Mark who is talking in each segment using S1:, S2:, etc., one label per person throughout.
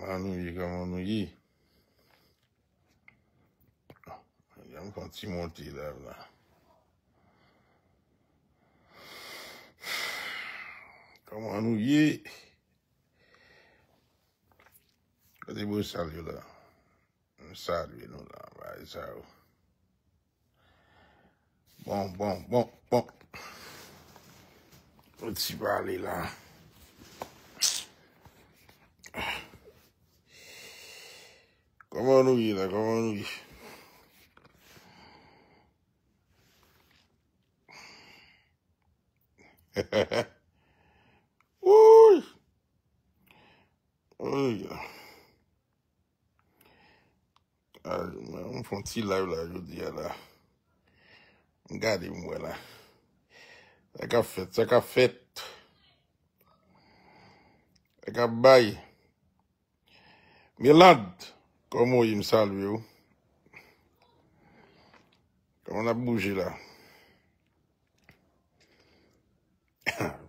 S1: Comment nous y? Il y a un petit monté là. Comment nous y? Quand vous saluez là. Salut nous là. Ouais, ça. Bon. On t'y va aller là. Comment nous y là? Comment nous y? Oui. Oui. On fait un petit live là, je dis là. Regardez-moi là. Ça qu'a fait. Ça qu'a bail. Milad, comment il me salue? Comment on a bougé là?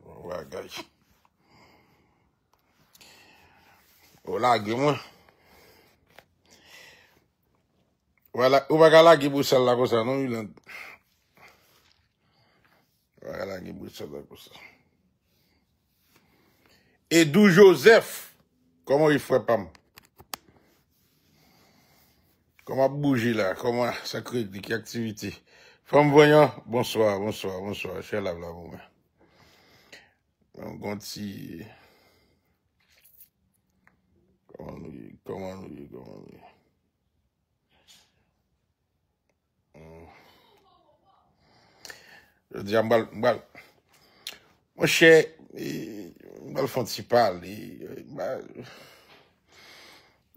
S1: Ouais, gars. Voilà, moi. Voilà, on va galaguer pour ça là comme ça, non, Milad? On va galaguer pour ça là comme ça. Et d'où Joseph, comment il ferait pas? Comment bouger là? Comment ça crée des activités? Femme voyant, bonsoir. Je suis là, vous. On continue. Comment nous. Je dis, mon cher, je vais parler.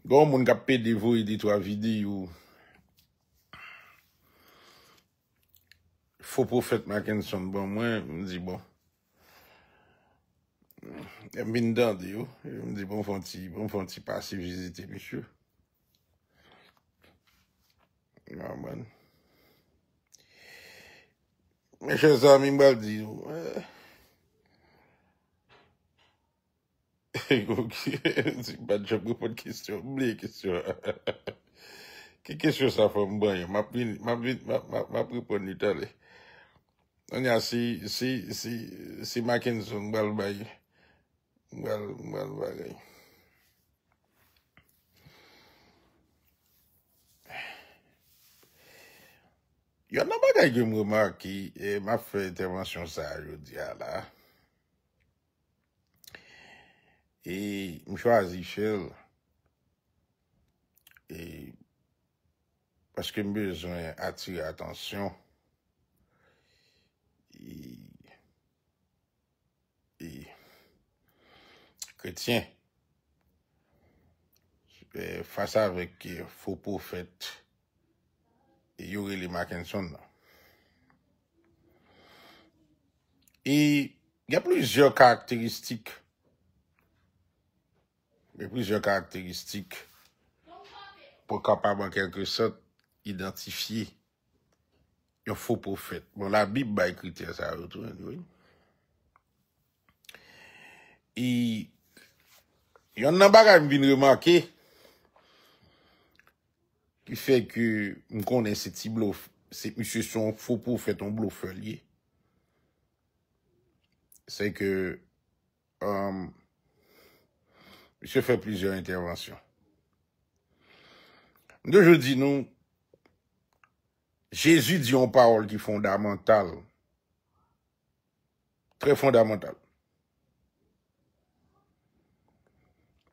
S1: Bon, mon gars, pédé vous, il dit, toi, vidéo. Faux prophète Mackinson, bon, moi, je me dis, bon. Je me dis, bon, faut-il passer visiter, monsieur. Non, man. Mes chers amis, je me dis, c'est pas de job pour de questions. Oubliez question. Quelle question ça fait bon? Ma répondu tout à l'heure. On y a si Mackinson m'bal bail. M'bal bail. Il y a un bagage que me remarque et m'a fait intervention ça aujourd'hui là. Et je choisis Shell. Et parce que j'ai besoin d'attirer attention. Et chrétien face avec faux prophète et Yoreli Mackinson. Et il y a plusieurs caractéristiques. Pour capable en quelque sorte identifier un faux prophète. Bon, la Bible a écrit ça, oui. Et il y en a pas qui viennent remarquer qui fait que on connaît ce type bluff, c'est monsieur son faux prophète, un bluffeur lié. C'est que monsieur fait plusieurs interventions. De je dis nous, Jésus dit une parole qui est fondamentale, très fondamentale.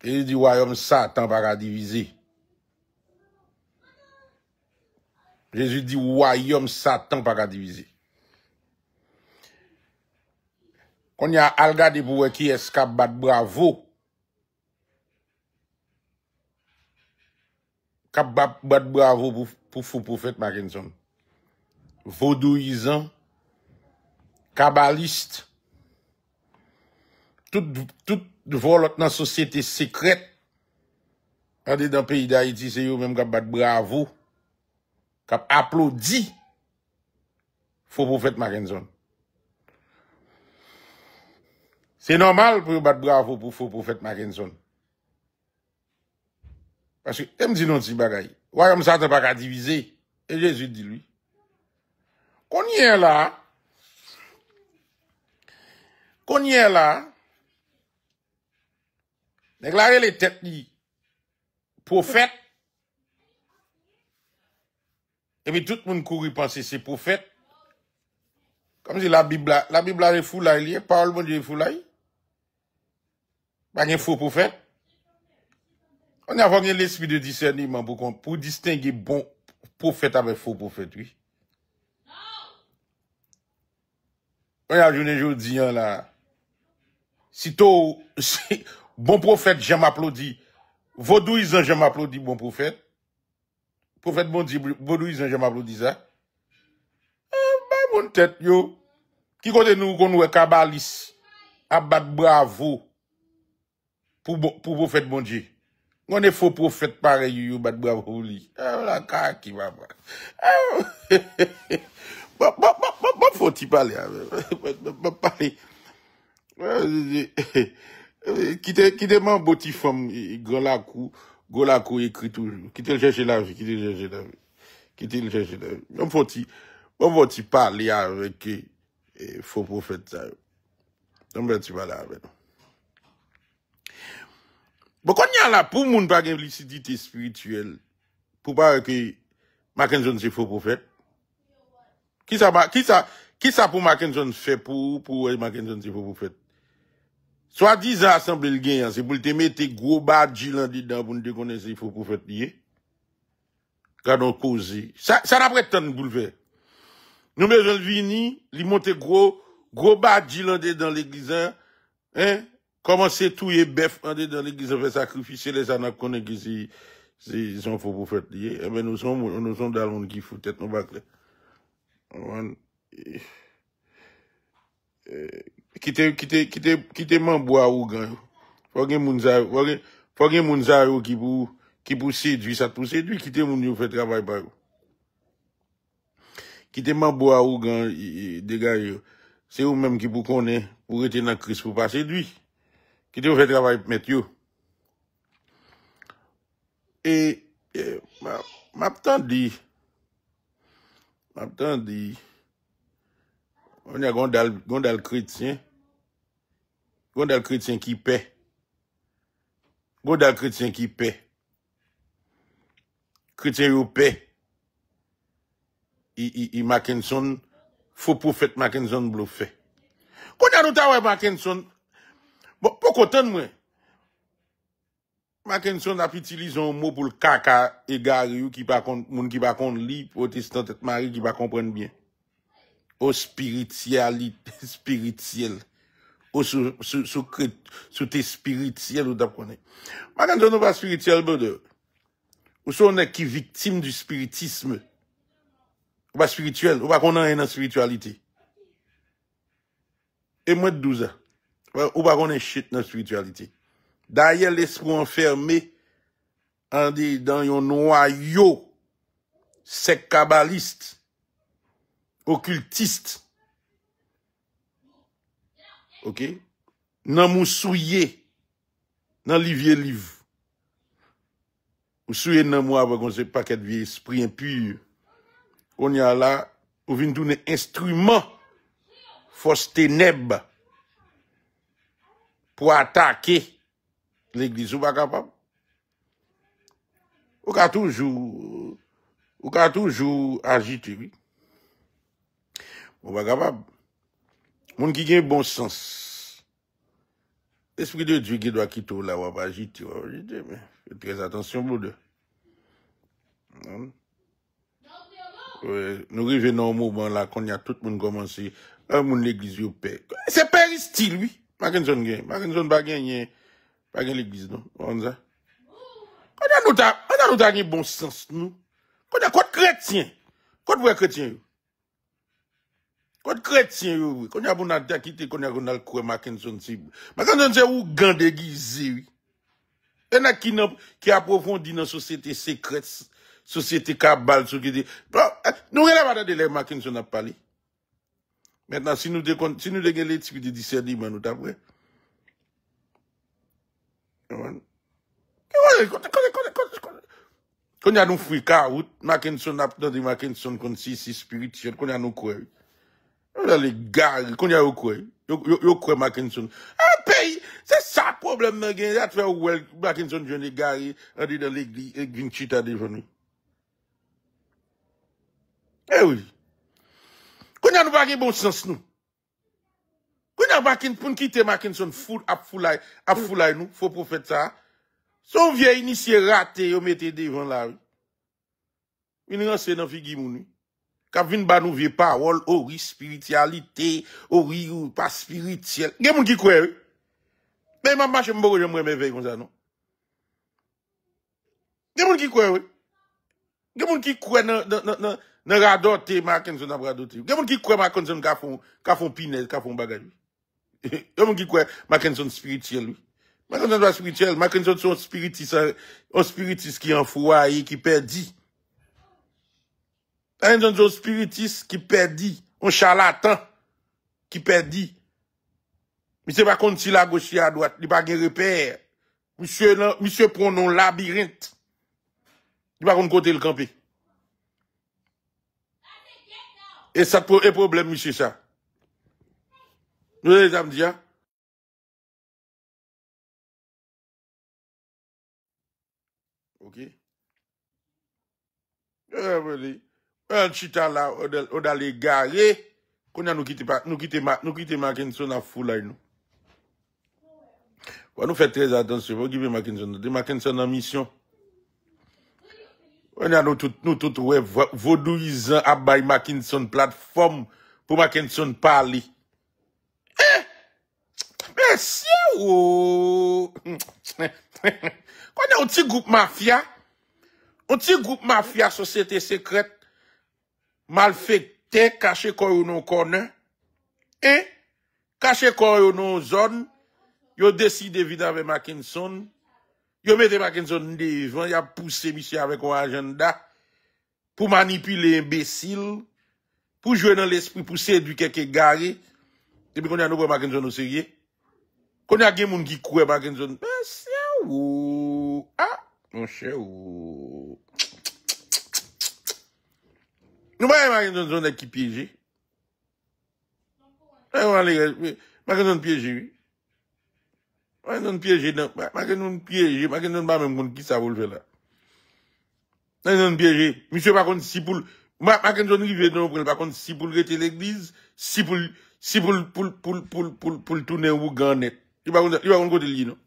S1: Et il dit royaume Satan va diviser. Jésus dit royaume Satan va diviser. Quand il y a algade pour qui est bat bravo. Cap bat bravo pour faux prophète Mackinson. Vaudouisant, kabbaliste, tout vol dans la société secrète, dans le pays d'Haïti, c'est eux même qui bat bravo, qui applaudi faux prophète Mackinson. C'est normal pour battre bravo pour faux prophète Mackinson. Parce que, elle me dit non, si bagaille. Royaume Satan pas qu'à diviser. Et Jésus dit lui. Qu'on y est là. Qu'on y est là. Déclarer les têtes ni prophète. Et puis tout le monde courir penser c'est prophète. Comme si la Bible est fou là, il y a parole de Dieu est fou là. Pas un faux prophète. On a avoir l'esprit de discernement pour distinguer bon prophète avec faux prophète, oui. On a journée aujourd'hui là. Sitôt, bon prophète, je m'applaudis. Vaudouisant, je m'applaudis, bon prophète. Prophète bon Dieu, vaudouisant, je m'applaudis ça. Mon tête, yo. Qui côté nous qu'on nous kabalis, abat bravo pour prophète bon Dieu. On est faux prophète pareil, yo, bat bravo li. La car qui va. Bon, faut-il parler avec. Parler. Qui te man boti femme, grand la cou écrit toujours. Qui te chercher la vie, qui te chercher la vie. Qui te chercher la vie. Bon, faut-il parler avec faux prophète ça. On va-tu parler avec. Bon, quand il y a là, pour moun pas une lucidité spirituelle, pour pas que Mackenzie c'est faux prophète. Qui ça pour Mackenzie fait pour Mackenzie c'est faux prophète? Soit disant assemblée le gain, c'est pour te mettre gros badge là dedans pour nous connaître il faut prophète lié. Gardons cause. Ça n'a pas tant pour le faire. Nous besoin venir, li monter gros badge là dedans l'église hein, commencer tout et bœuf en dedans l'église faire sacrifier les gens connaît que c'est son faux prophète lié. Eh ben nous sommes dans le monde qui fout tête nous pas clair. Quitte mamboa ou gan. Faut gen moun za yo qui pour séduire ça pour séduire quitte moun yo fait travail par yo. Quitte mamboa ou gan dégage yo. C'est ou même qui pour connaître pour être dans Christ pour pas séduire. Quitte yo fait travail mettre yo. Et m'attendis on a gondal chrétien qui paie. Gondal chrétien qui paie. Chrétien yo paie. Mackinson, faux prophète Mackinson bluffé. Quand on a noté Mackinson, bon, pour qu'autant de moi, Mackinson a utilisé un mot pour le caca égaré qui pas contre, moun qui pas contre li, protestant tête Marie qui pas comprendre bien. Au spiritualité, spirituel. Ou sous tes spirituel ou d'apprenez. Mackinson n'est pas spirituel, brother. Ou sont on est qui victime du spiritisme. Ou pas spirituel, ou pas qu'on a une spiritualité. Et moi de 12 ans. Ou pas qu'on est shit dans la spiritualité. D'ailleurs, l'esprit enfermé dans un noyau sec kabbaliste, occultiste. OK? Nan mou souillé, nan livier livre. Ou souillé nan mou avec un paquet de vieux esprit impur. On y a là, ou vient tourner instrument, force ténèbres, pour attaquer l'église, ou pas capable? Ou ka toujours agiter, oui. Ou pas capable? Moun qui gen bon sens. L'esprit de Dieu qui doit quitter là, ou pas agiter, mais faites très attention, brother. Nous revenons au moment là, qu'on y a tout le monde commencé, un monde l'église au père. C'est péristyle, oui. Mackinson pas gagné l'église, non? On ça. On a nous un bon sens, nous. On a quoi de chrétien? Quoi de vrai chrétien? Quoi de chrétien, oui. On a bon à quitter, qu'on a le quoi Mackinson, c'est. Mackinson, c'est où gant déguisé, oui. Il y en a qui approfondit dans la société secrète, société cabale, société. Nous regardons pas de les Mackinson a parlé. Maintenant, si nous dégainons l'éthique de discernement, nous t'après. Quand y a nous fouille caroute, Mackinson a dit Mackinson comme si spirituel, quand y a nous quoi. Les gars, quand y a quoi. Yo quoi Mackinson. Ah, pays, c'est ça le problème, il y a fait ouais, Mackinson, je n'ai garé, on dit dans l'église, et vient chita devant. Eh oui. Quand y a nous pas bon sens, nous. Quand y a Mackinson, pour quitter Mackinson, à foulay nous, faut prophète ça. Son vieil initié raté, yo mette devant la. Une rancé dans figi moun. Kap vin ba nou vie parole, oui, spiritualité, oui, ou pas spirituel. Gen moun ki kwe, oui. Mais m'a marche m'boko j'aime réveiller comme ça, non? Gen moun ki kwe, oui. Gen moun ki kwe nan radote, Mackinson ap radote. Gen moun ki kwe Mackinson ka fon pinez, ka fon bagay. Gen moun ki kwe Mackinson spirituel, oui. Mackinson pas spirituel, Mackinson son spiritiste qui en foyer, qui perdi. Mackinson son spiritiste qui perdi, un charlatan qui perdi. Mais c'est pas contre si la gauche et à droite, il pas de repère. Monsieur prend un labyrinthe. Il pas contre côté le camper. Et ça est problème, monsieur ça. Vous avez ça me dire? Ok. Un chita là, on a les garés. Qu'on a nous quitté Mackinson à fou là, nous. Nous faisons très attention. Vous givez Mackinson en mission. On a nous tout, ouais, vaudouisant à bay Mackinson plateforme pour Mackinson parler. Merci, oh. Quand on a un petit groupe mafia, société secrète, malfecté, caché quoi ou non connaît, et caché quoi ou non zone, yo décidé vite avec Mackinson, yo mette Mackinson devant, y a poussé monsieur avec un agenda, pour manipuler imbécile, pour jouer dans l'esprit, pour séduire quelques garés, depuis qu'on a nous Mackinson au sérieux, qu'on a des gens qui croient Mackinson, merci, ou, ah, mon cher, ou. Nous voyons Mackinson qui piégé. Mackinson piégé, oui. Mackinson piégé, non. Mackinson piégé, Mackinson pas même contre qui ça vaut le faire là. Mackinson piégé. Monsieur, par contre, si pour, Mackinson rive non, par contre, si pour rester l'église, si pour tourner ou garnet. Il va contre côté li, non.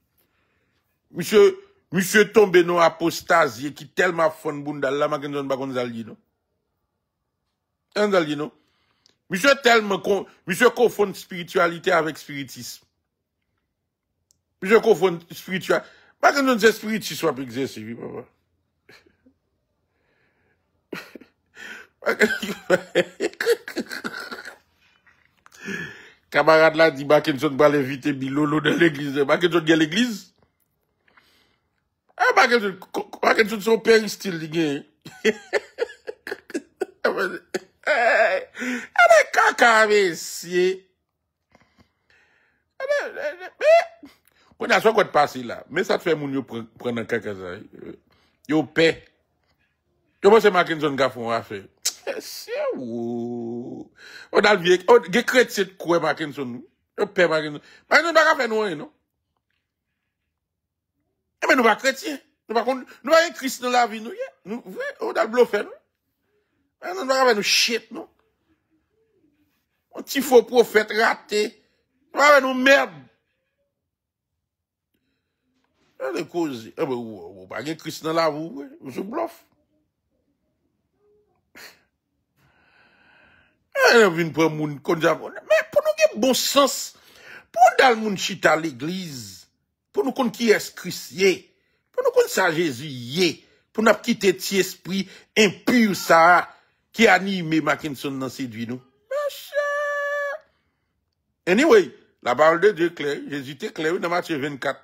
S1: Monsieur tombe non apostasie qui tellement fond bundal là, Mackinson pas contre ça li, non. Non. Monsieur tellement monsieur confond spiritualité avec spiritisme. Monsieur confond spiritualité. Pas que nous c'est spiritisme soit exercer, oui, papa. Camarade là dit Mackinson va l'inviter Bilolo dans l'église. Mackinson de l'église? Ah, Mackinson son père style dit. Elle est caca, messieurs. On a soit quoi de passer là. Mais ça te fait moun yo prendre un caca ça. Yo paix. Yo pense Mackinson qui a fait affaire. C'est où? On a le vieux. Des chrétiens de quoi Mackinson? Yo paix Mackinson. Mackinson pas faire nous, non? Mais nous pas chrétiens. Nous pas un Christ dans la vie, nous. Nous, on a le bluffé, nous. Nous pas faire nous shit, non? Un petit faux prophète raté. Nous pas faire nous merde. Les causes. Eh ben, vous pas un Christ dans la vie, je bluffe. Mais pour nous avoir bon sens, pour nous dans le monde chita l'église, pour nous connaître qui est Christ, pour nous connaître ça Jésus, pour nous quitter cet esprit impur ça qui anime Mackinson dans cette vie nous. Anyway, la parole de Dieu est claire, Jésus était clair dans Matthieu 24.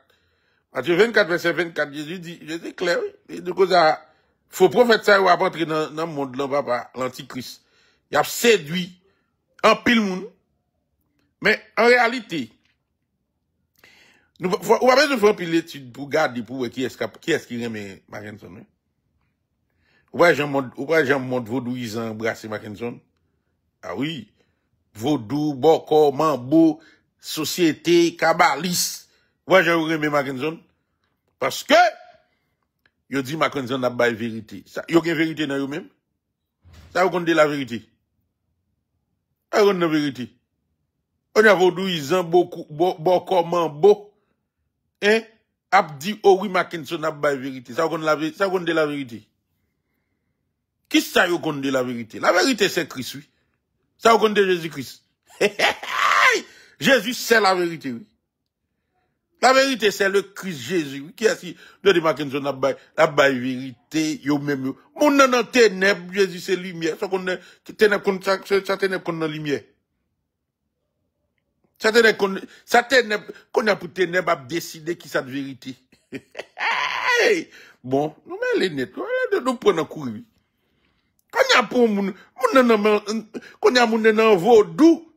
S1: Matthieu 24, verset 24, Jésus dit clair, et de cause à, faut prophète ça, ou entrer dans le monde, là, papa, l'antichrist. Il a séduit un pile monde. Mais en réalité, on va besoin de faire une pile étude pour garder, pour qui est-ce qui remet Mackinson. Ou pas j'en montre vaudouisant embrasser Mackinson? Ah oui. Vaudou, Boko, Mambo, société, kabaliste. Ou pas j'en remets Mackinson? Parce que, yo dit Mackinson n'a pas de vérité. Yo gen vérité dans yo même? Ça vous compte la vérité? Ça vous compte la vérité? On a vaudouisant beaucoup, Boko, Mambo, hein? Ap dit, oh oui, Mackinson n'a pas de vérité. Ça vous compte la vérité? Qui ça vous compte la vérité? La vérité, c'est Christ, oui. Ça vous compte de Jésus-Christ. Jésus, c'est la vérité, oui. La vérité, c'est le Christ Jésus, oui. Qui est-ce qui, de Mackinson n'a pas de vérité, yo même, yo. Mon nan nan ténèbres, Jésus, c'est lumière. Ça qu'on est, ténèbres, ça ténèbres qu'on a lumière. Ça ténèbres, qu'on a pour ténèbres, a décidé qui ça de vérité. Bon, nous mettons les nets, nous prenons courir. Quand y a pour moun nan vaudou,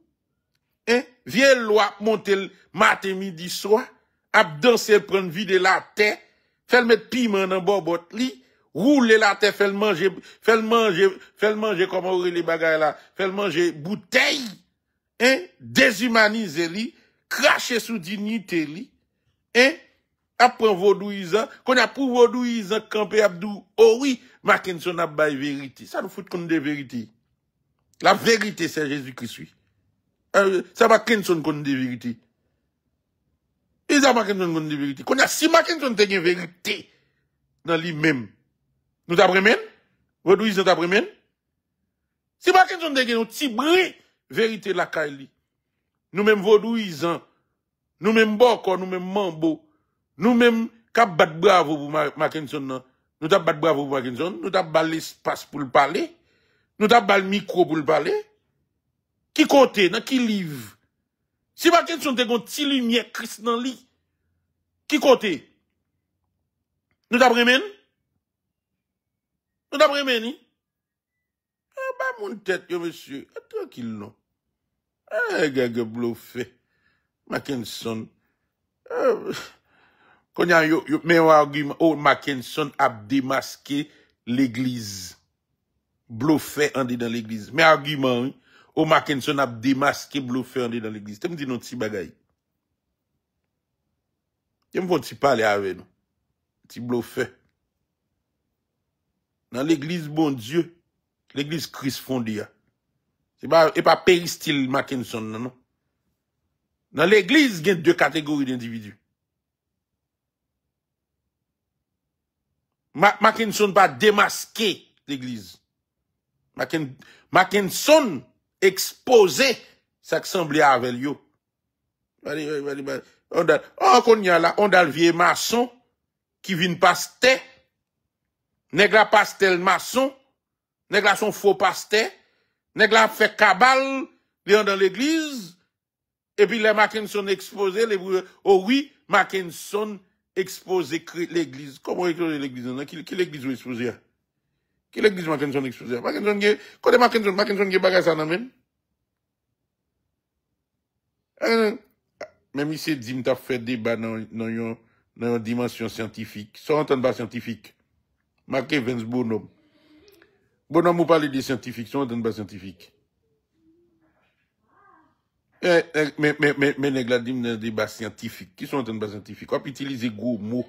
S1: hein, vieille loi monter matin midi soir, ap danser prendre vide la terre, fait mettre piment dans bobot li, rouler la terre, fait manger comment on les bagages là, fait manger bouteille, hein, déshumaniser li, cracher sous dignité li, hein, après vaudouisant, qu'on a pour vaudouisant campé abdou, oh oui, Mackinson a bail vérité. Ça nous fout comme des vérités. La vérité, c'est Jésus-Christ, oui. Ça Mackinson comme des vérités. Et ça Mackinson comme des vérités. Qu'on a, si Mackinson te une vérité dans lui-même, nous t'apprenons? Vaudouisant t'apprenons? Si Mackinson te une petit brin vérité la caille, nous-mêmes vaudouisant, nous-mêmes Boko, nous-mêmes Mambo, nous-mêmes, cap bat bravo pour Mackinson, non? Nous t'avons bat bravo pour Mackinson, nous t'avons bat l'espace pour le parler, nous t'avons bat le micro pour le parler. Qui compte, dans qui livre? Si Mackinson te gon ti lumière Christ dans li, qui compte? Nous t'avons remen? Nous t'avons remen, ni? Ah, bah, mon tête, yo, monsieur. Tranquille, non? Ah, gaga bluffé. Mackinson. Quand y a yo meilleur argument, oh, Mackinson a démasqué l'église. Bluffé en dans l'église. Mais argument, oui. Oh, Mackinson a démasqué bluffé en dans l'église. Tu me dis non, petit bagay. Tu me faut t'y parler avec nous. Petit bluffé. Dans l'église, bon Dieu, l'église Christ fondée. C'est pas péristyle Mackinson, non. Dans l'église, il y a deux catégories d'individus. Mackinson pas démasqué l'église. Mackinson exposé ça qui semblait avec lui. On a le vieux maçon qui vient pasteur. Nèg la pasteur maçon. Nèg la son faux pasteur. Nèg la fait cabale dans l'église. Et puis les Mackinson exposé, oh oui, Mackinson exposé l'église. Comment exposer l'église? Qui l'église vous exposé? Qui l'église Mackinson exposé? Quand Mackinson qui bagage ça même? Même ici, dit, m'ta fait débat dans une dimension scientifique. Sans entendre pas scientifique. Marqué Vince Bonhomme. Bonhomme, vous parlez des scientifiques, sans entendre pas scientifique. Mais nèg la dit dans débat scientifique. Qui sont en train de scientifique? On peut utiliser gros mots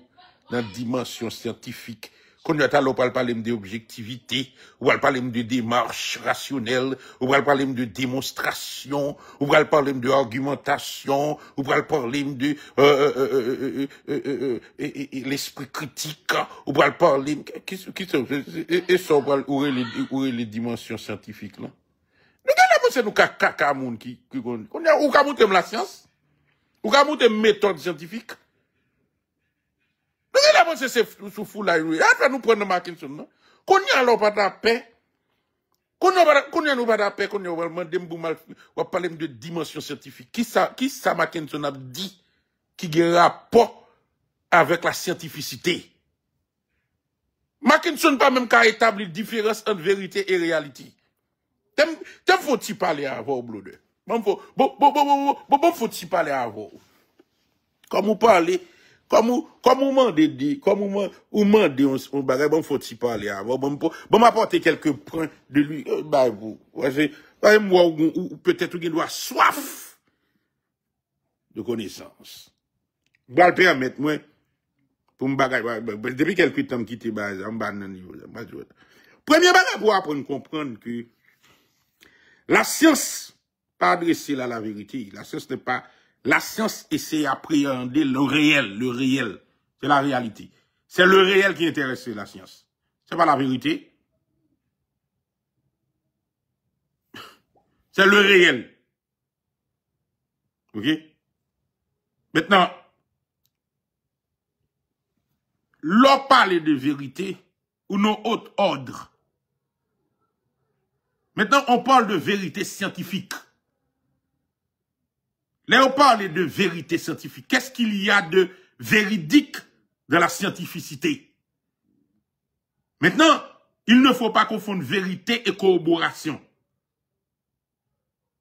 S1: dans dimension scientifique. Quand on va parler d'objectivité, on va parler de démarche rationnelle, on va parler de démonstration, on va parler de argumentation, on va parler de l'esprit critique, on va parler et ça où est les dimensions scientifiques là. C'est nous caca moun qui on a ou ka monter la science ou ka monter méthode scientifique nous là c'est sous fou là après nous prendre Mackinson non qu'on y alors pas de paix qu'on y nous pas de paix qu'on y va demander mal on va parler de dimension scientifique qui ça Mackinson a dit qui a rapport avec la scientificité Mackinson pas même qu'à établir différence entre vérité et réalité. T'aimes faut-il parler avant, Blode? Bon, faut-il parler avant. Comme vous parlez, Comme on m'a dit, comme on m'a dit, on bagay, bon, faut-il parler avant, bon, m'apporter quelques points de lui, bah, vous, moi, ou peut-être qu'il doit soif de connaissance. Bon, le permettre, moi, pour me bagay, depuis quelques temps, quitter base, en bas, nan niveau, premier bagay pour apprendre, comprendre que la science, pas adressée à la vérité, la science n'est pas, la science essaie d'appréhender le réel, c'est la réalité. C'est le réel qui intéresse la science. C'est pas la vérité. C'est le réel. OK? Maintenant, l'on parle de vérité ou non autre ordre. Maintenant, on parle de vérité scientifique. Là, on parle de vérité scientifique. Qu'est-ce qu'il y a de véridique dans la scientificité? Maintenant, il ne faut pas confondre vérité et corroboration.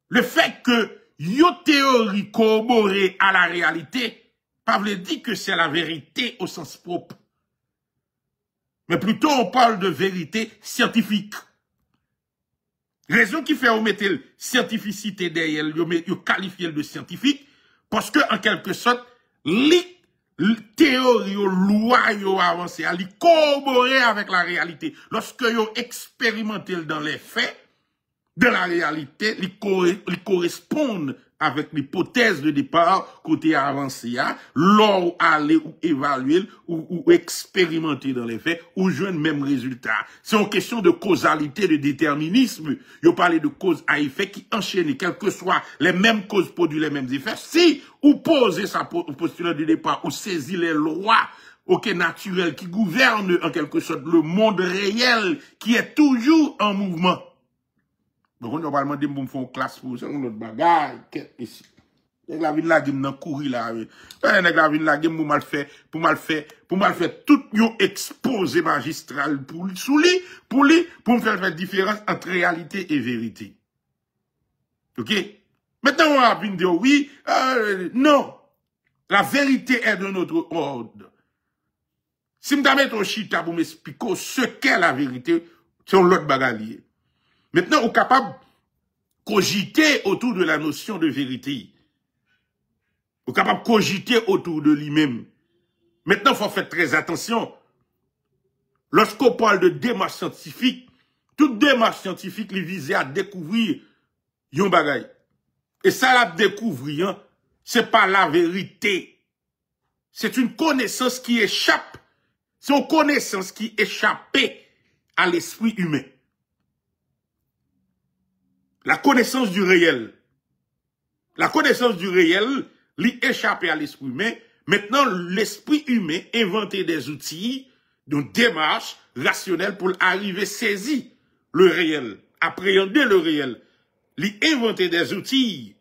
S1: Le fait que une théorie corroborée à la réalité, pas veut dire que c'est la vérité au sens propre. Mais plutôt, on parle de vérité scientifique. Raison qui fait omettre la scientificité derrière, vous qualifier de scientifique, parce que, en quelque sorte, les théories, les lois, les avancées, les corroborer avec la réalité. Lorsque vous expérimentez dans les faits, de la réalité, ils correspondent avec l'hypothèse de départ côté avancé, l'or aller ou évaluer ou expérimenter dans les faits ou joindre le même résultat. C'est une question de causalité, de déterminisme. Vous parlez de cause à effet qui enchaînent, quelles que soient les mêmes causes produisent les mêmes effets. Si vous posez sa postulat de départ ou saisissez les lois naturelles qui gouvernent en quelque sorte le monde réel qui est toujours en mouvement. Donc, on va demander pour me faire une classe pour ça, on autre bagaille, ici. La vie de la game, nan courir là. La vie de la game, pour mal faire tout yon exposé magistral pour me faire différence entre réalité et vérité. Ok? Maintenant, on va dire oui, non. La vérité est de notre ordre. Si je mets un chita pour m'expliquer ce qu'est la vérité, c'est l'autre bagaille. Maintenant, on est capable de cogiter autour de la notion de vérité. On est capable de cogiter autour de lui-même. Maintenant, il faut faire très attention. Lorsqu'on parle de démarche scientifique, toute démarche scientifique est visée à découvrir yon bagay. Et ça, la découvrir, c'est pas la vérité. C'est une connaissance qui échappe. C'est une connaissance qui échappe à l'esprit humain. La connaissance du réel. La connaissance du réel, lui échappe à l'esprit humain. Maintenant, l'esprit humain inventé des outils, d'une démarche rationnelle pour arriver à saisir le réel, appréhender le réel. Lui inventer des outils.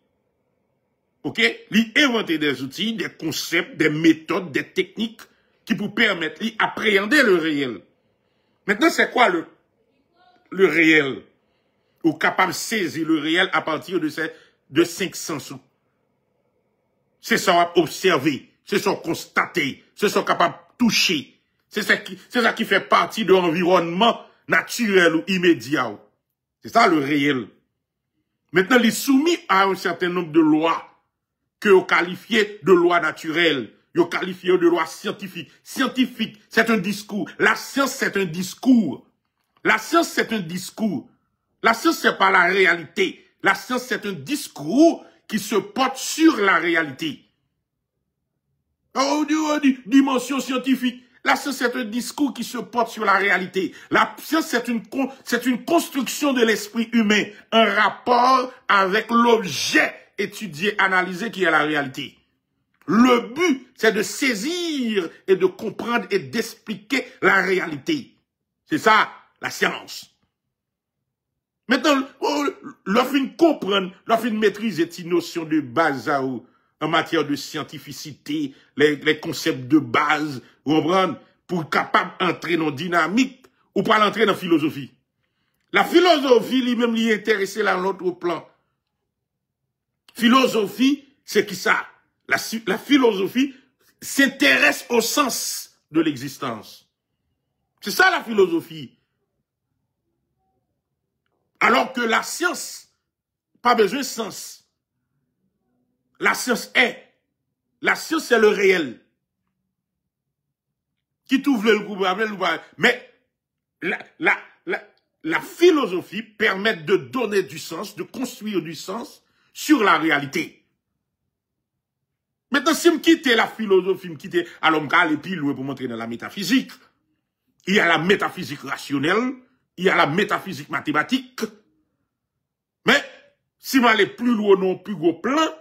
S1: OK? Lui inventer des outils, des concepts, des méthodes, des techniques qui pour permettre lui appréhender le réel. Maintenant, c'est quoi le réel? Ou capable de saisir le réel à partir de 5 sens. C'est ça observer, c'est ça constater, c'est ça capable de toucher. C'est ça qui fait partie de l'environnement naturel ou immédiat. C'est ça le réel. Maintenant, il est soumis à un certain nombre de lois que vous qualifiez de lois naturelles, vous qualifiez de lois scientifiques. Scientifique, c'est un discours. La science, c'est un discours. La science, c'est un discours. La science, c'est pas la réalité. La science, c'est un discours qui se porte sur la réalité. On dit dimension scientifique. La science, c'est un discours qui se porte sur la réalité. La science, c'est une construction de l'esprit humain, un rapport avec l'objet étudié, analysé qui est la réalité. Le but, c'est de saisir et de comprendre et d'expliquer la réalité. C'est ça, la science. Maintenant, l'offre comprendre, l'offre maîtriser ces notions de base en matière de scientificité, les concepts de base, vous comprenez, pour capable d'entrer dans la dynamique ou pas l'entrer dans la philosophie. La philosophie, lui-même, lui est intéressée dans l'autre plan. Philosophie, c'est qui ça? La philosophie, s'intéresse au sens de l'existence. C'est ça la philosophie. Alors que la science, pas besoin de sens. La science est. La science, c'est le réel. Qui t'ouvre le groupe, mais la philosophie permet de donner du sens, de construire du sens sur la réalité. Maintenant, si je quitte la philosophie, je quitte à l'homme et puis pour montrer dans la métaphysique. Il y a la métaphysique rationnelle, il y a la métaphysique mathématique. Mais, si on aller plus loin, non, plus gros plan,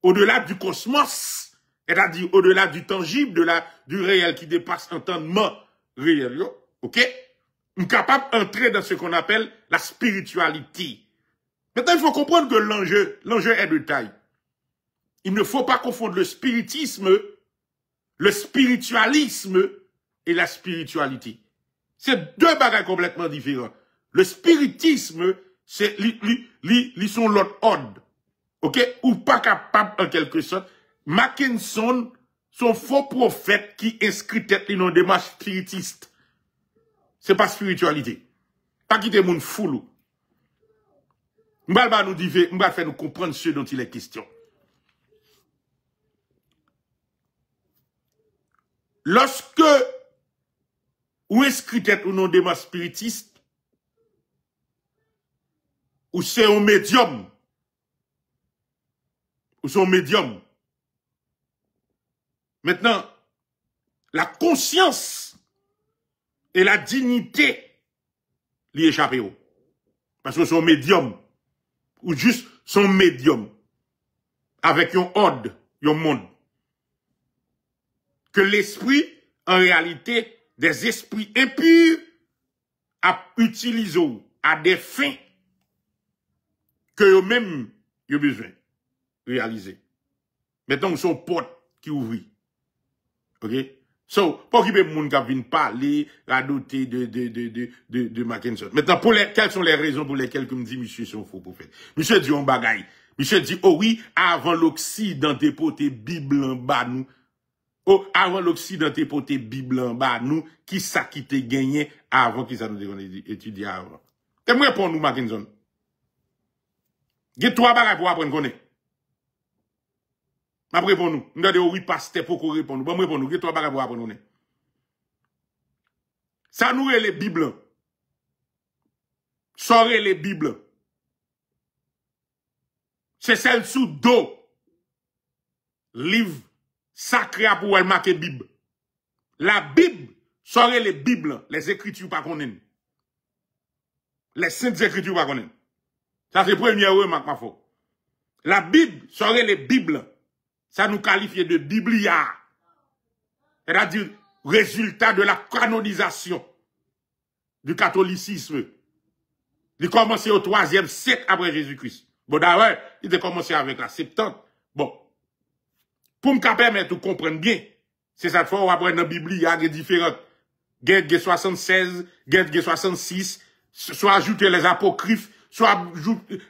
S1: au-delà du cosmos, c'est-à-dire au-delà du tangible, du réel qui dépasse l'entendement réel, ok? On est capable d'entrer dans ce qu'on appelle la spiritualité. Maintenant, il faut comprendre que l'enjeu est de taille. Il ne faut pas confondre le spiritisme, le spiritualisme et la spiritualité. C'est deux bagages complètement différents. Le spiritisme, c'est, ils sont l'autre ordre. Ok? Ou pas capable en quelque sorte. Mackinson, son faux prophète qui inscrit tête dans une démarche spiritiste. C'est pas spiritualité. Pas quitter mon foulou. M'bal nous dire, m'bal faire nous comprendre ce dont il est question. Lorsque ou inscrit tête ou non démarche spiritiste, ou c'est un médium, ou c'est un médium. Maintenant, la conscience et la dignité lui échappent. Parce que son médium, ou juste son médium, avec un ordre, un monde. Que l'esprit, en réalité, des esprits impurs, à utiliser à des fins que eux-mêmes, ils ont besoin de réaliser. Maintenant, son porte qui ouvre. OK? So, pour qu'il y ait des gens qui viennent parler, radoter de Mackinson. Maintenant, quelles sont les raisons pour lesquelles, comme dit monsieur, c'est un faux prophète? Monsieur dit un bagaille. Monsieur dit, oh oui, avant l'Occident dépoté Bible en bas nous. Oh, avant l'Occident dépoté Bible en bas nous, qui ça qui te gagné avant qui ça nous étudié avant? T'aimerais pour nous, Mackinson? Il y a trois bagailles pour apprendre qu'on est. Ma réponds nous. Nous avons oui, pasteur pour qu'on réponde. Bon, réponds nous. Il y a trois bagailles pour apprendre qu'on est. Ça nous est les Bibles. Sorez les Bibles. C'est celle sous dos. Livre sacré pour elle marquer Bible. La Bible, sorez les Bibles, les Écritures pas qu'on aime. Les Saintes Écritures pas qu'on aime. Ça c'est première remarque, ma foi. La Bible, sorez les Bibles. Ça nous qualifie de Biblia. C'est-à-dire, résultat de la canonisation du catholicisme. Il a commencé au 3e siècle après Jésus-Christ. Bon, d'ailleurs, il a commencé avec la Septante. Bon. Pour me permettre de comprendre bien, c'est cette fois où après dans la Bible, il y a des différentes. Guerre 76, guerre 66, soit ajouter les apocryphes, soit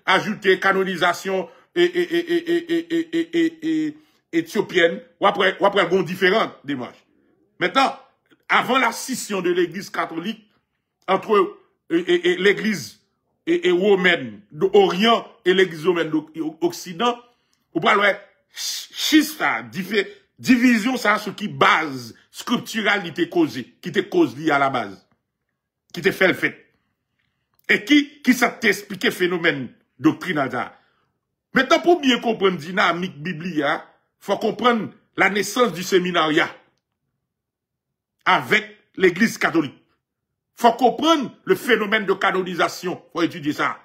S1: ajouter canonisation éthiopienne, ou après bon différentes démarches. Maintenant, avant la scission de l'église catholique, entre l'église romaine d'Orient et l'église romaine d'Occident, vous parlez schista, division, ça, ce qui base scripturalité causée, qui te cause lié à la base, qui te fait le fait. Et qui ça t'explique phénomène doctrinal ça. Maintenant, pour bien comprendre dynamique biblique, faut comprendre la naissance du séminariat avec l'église catholique. Faut comprendre le phénomène de canonisation. Faut étudier ça.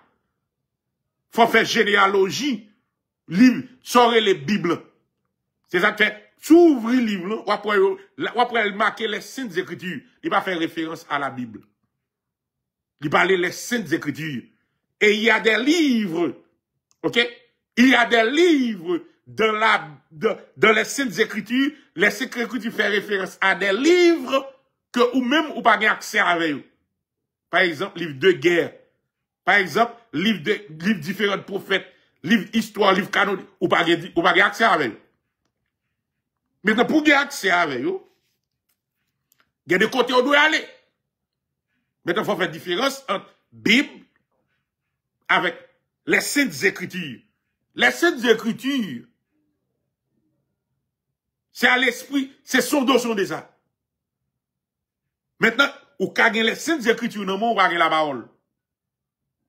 S1: Faut faire généalogie. Livre, sortez les Bibles. C'est ça que fait. S'ouvre le livre, ou après marquer les Saintes Écritures. Il va faire référence à la Bible. Il parle les Saintes Écritures. Et il y a des livres, ok? Il y a des livres dans les Saintes Écritures. Les Saintes Écritures font référence à des livres que ou même ou pas accès avec eux. Par exemple, livre de guerre. Par exemple, livre différents prophètes, livre histoire, livre canon, ou pas accès avec eux. Maintenant, pour gagner accès avec eux, il y a des côtés où on doit aller. Maintenant, il faut faire différence entre Bible avec les Saintes Écritures. Les Saintes Écritures, c'est à l'esprit, c'est son dos, son désir. Maintenant, ou quand les Saintes Écritures, non, on va la parole.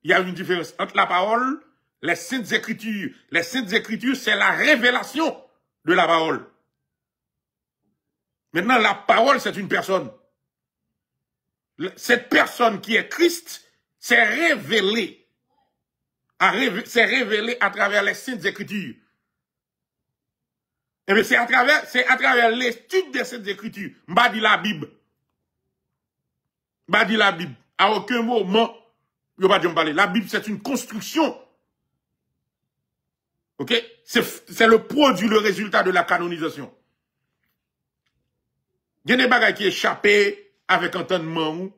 S1: Il y a une différence entre la parole, les Saintes Écritures. Les Saintes Écritures, c'est la révélation de la parole. Maintenant, la parole, c'est une personne. Cette personne qui est Christ, s'est révélée. C'est révélé à travers les Saintes Écritures. Et bien, c'est à travers l'étude des Saintes Écritures. M'a dit la Bible. M'a dit la Bible. À aucun moment, je pas parler. La Bible, c'est une construction. Ok? C'est le produit, le résultat de la canonisation. Il y a des bagages qui échappent avec entendement.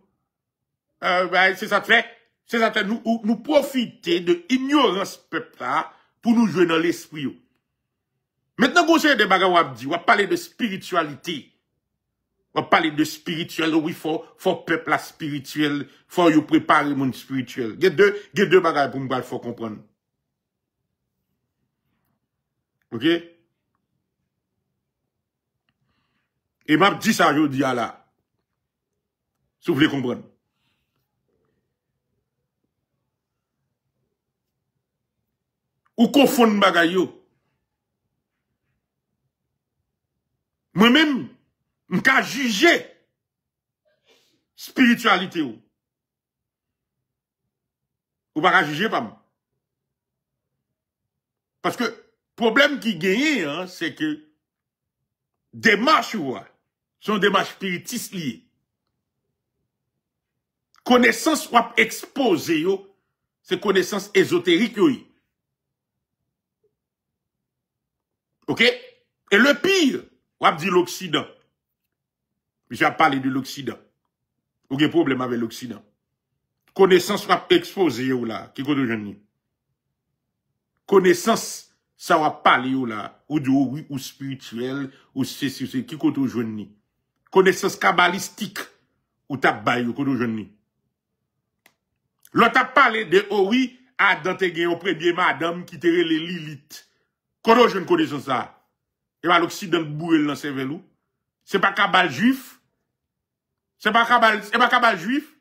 S1: C'est ça fait. C'est ça fait nous profiter de l'ignorance peuple là pour nous jouer dans l'esprit. Maintenant, vous avez des bagages où on va parler de spiritualité. On va parler de spirituel. Oui, faut peuple là spirituel. Faut you préparer mon spirituel. Il y a deux bagages pour nous faut comprendre. Ok? Et m'a dit ça, je dis à là. Si vous voulez comprendre. Ou confondre bagay yo. Moi-même, m'ka juger spiritualité ou. Ou pas juger pas moi. Parce que problème qui gagne, hein, c'est que démarches sont démarches spiritistes liées. Connaissance ou exposé yo, c'est connaissance ésotérique yo. OK? Et le pire, on dit l'Occident. Je vais parler de l'Occident. Aucun problème avec l'Occident. Connaissance va exposer ou là, qui côté jeune. Connaissance, ça va parler ou là, ou de oui, ou spirituel, ou c'est qui côté jeune. Connaissance kabbalistique, ou tap bay ou côté jeune. L'autre a parlé de oh oui, Adam te gen au premier madame qui te les Lilith. Quand je ne connais ça, et bien l'Occident bourrel dans ses velou. C'est pas cabal juif. C'est pas cabal juif.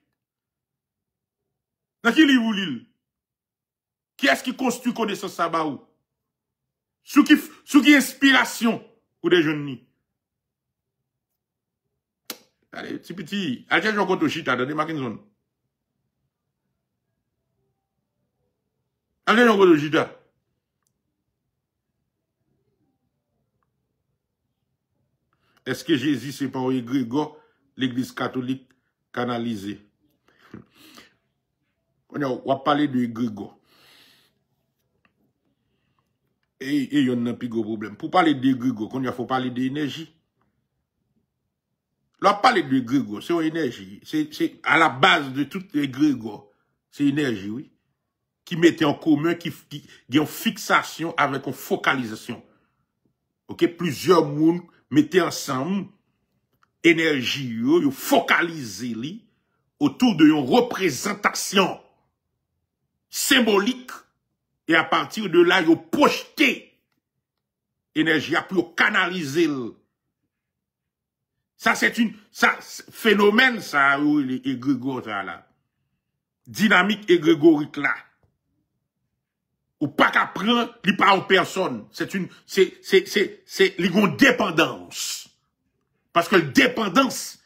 S1: Dans qui livre l'île? Qui est-ce qui construit connaissance ça ba ou? Sous qui inspiration pour des jeunes ni? Allez, petit, allez, j'ai un compte au chita, dans des Mackinson. Allez, j'ai un compte au chita. Est-ce que Jésus, c'est pas un égrégore, l'église catholique canalisée? On va parler de égrégore. Et il y a un plus gros problème. Pour parler d'égrégore, il faut parler d'énergie. Là, parler d'égrégore, c'est une énergie. C'est à la base de tout égrégore. C'est énergie, oui. Qui mettait en commun, qui a une fixation avec une focalisation. Ok? Plusieurs mondes mettez ensemble énergie, yo focalisez li autour de une représentation symbolique et à partir de là, yo projeté énergie pour canaliser. Ça c'est phénomène ça ou les égrégores ça là. Dynamique égrégorique là. Ou pas qu'à prendre, li pas en personne. C'est une dépendance. Parce que dépendance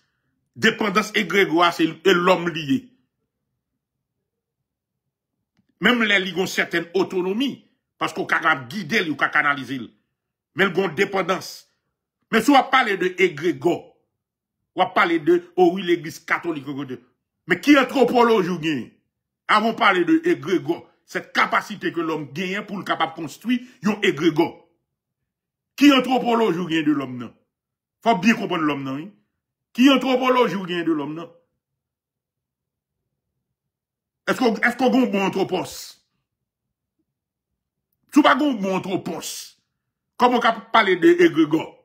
S1: égrégore, c'est l'homme lié. Même les li ont certaine autonomie. Parce qu'on peut guider ou canaliser. Mais ils ont dépendance. Mais si on parle de égrégore, on va parler de, oh oui, l'église catholique. Mais qui anthropologue ou gagne? Avant de parler de égrégore, cette capacité que l'homme gagne pour le capable de construire, yon égrégore. Qui anthropologue ou gagne de l'homme non? Faut bien comprendre l'homme non, hein? Qui anthropologue ou gagne de l'homme non? Est-ce qu'on a un bon anthropos? Tu pas un bon anthropos. Comment on peut parler de égrégore?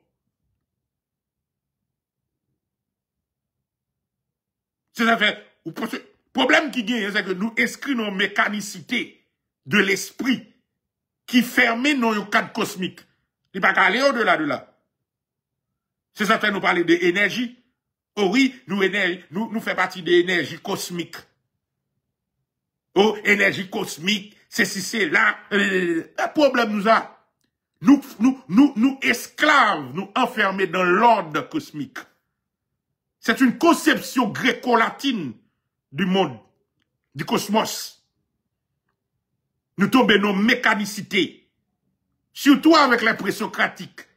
S1: C'est ça fait, le problème qui gagne, c'est que nous inscrivons nos mécanicités de l'esprit qui ferment nos cadres cosmiques. Il n'y a pas qu'à aller au-delà de là. C'est ça fait nous parler d'énergie. Oh oui, nous faisons partie des énergies cosmiques. Oh, énergie cosmique, c'est si c'est là. Le problème nous a. Nous esclaves, nous enfermés dans l'ordre cosmique. C'est une conception gréco-latine du monde, du cosmos. Nous tombons dans mécanicité. Surtout avec les présocratiques.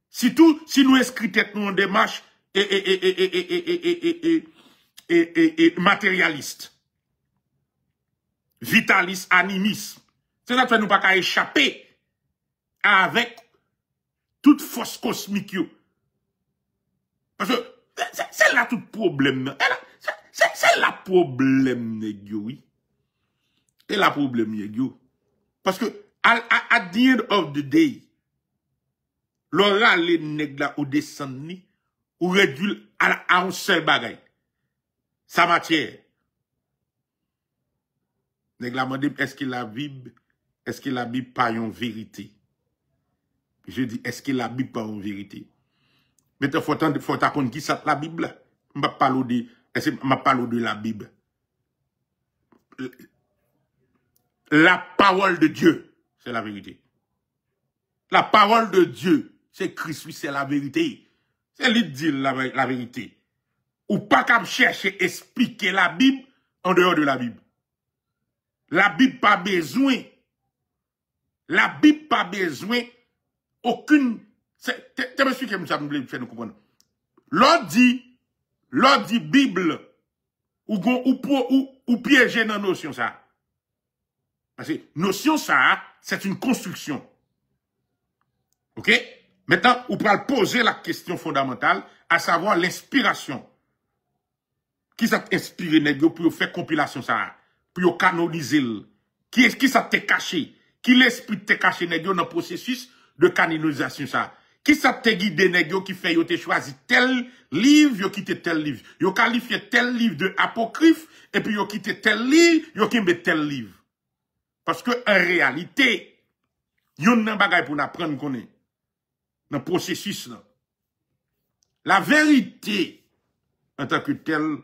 S1: Surtout si nous inscrivons nous en démarche et matérialiste. Vitaliste, animisme. C'est ça que nous pas qu'à échapper avec toute force cosmique. Parce que c'est là tout problème. C'est là problème, oui. C'est là problème, parce que at the end of the day, l'aura les nègres là ou descendre ou réduire à un seul bagage. Sa matière. Nègre la demandé est-ce que la Bible pas une vérité? Je dis est-ce que la Bible pas une vérité? Maintenant faut t'attendre qui ça la Bible. M'a parler de la Bible. La parole de Dieu, c'est la vérité. La parole de Dieu, c'est Christ, oui, c'est la vérité. C'est lui qui dit la vérité. Ou pas qu'à chercher à expliquer la Bible en dehors de la Bible. La Bible pas besoin. La Bible pas besoin aucune. C'est monsieur qui me fait nous comprendre. L'on dit Bible ou piéger dans notion ça. Parce que notion ça, c'est une construction. OK? Maintenant, on peut poser la question fondamentale, à savoir l'inspiration. Qui ça inspiré pour faire compilation ça? Pour canoniser. Qui ça t'est caché? Qui l'esprit t'est caché dans le processus de canonisation ça? Qui ça t'est guidé qui fait yo te choisi tel livre, yo quitté tel livre. Yo qualifié tel livre de apocryphe et puis yo quitté tel livre, yo quitté tel livre. Parce que en réalité, yon nan bagay pour n'apprendre connaît dans le processus là. La vérité en tant que tel,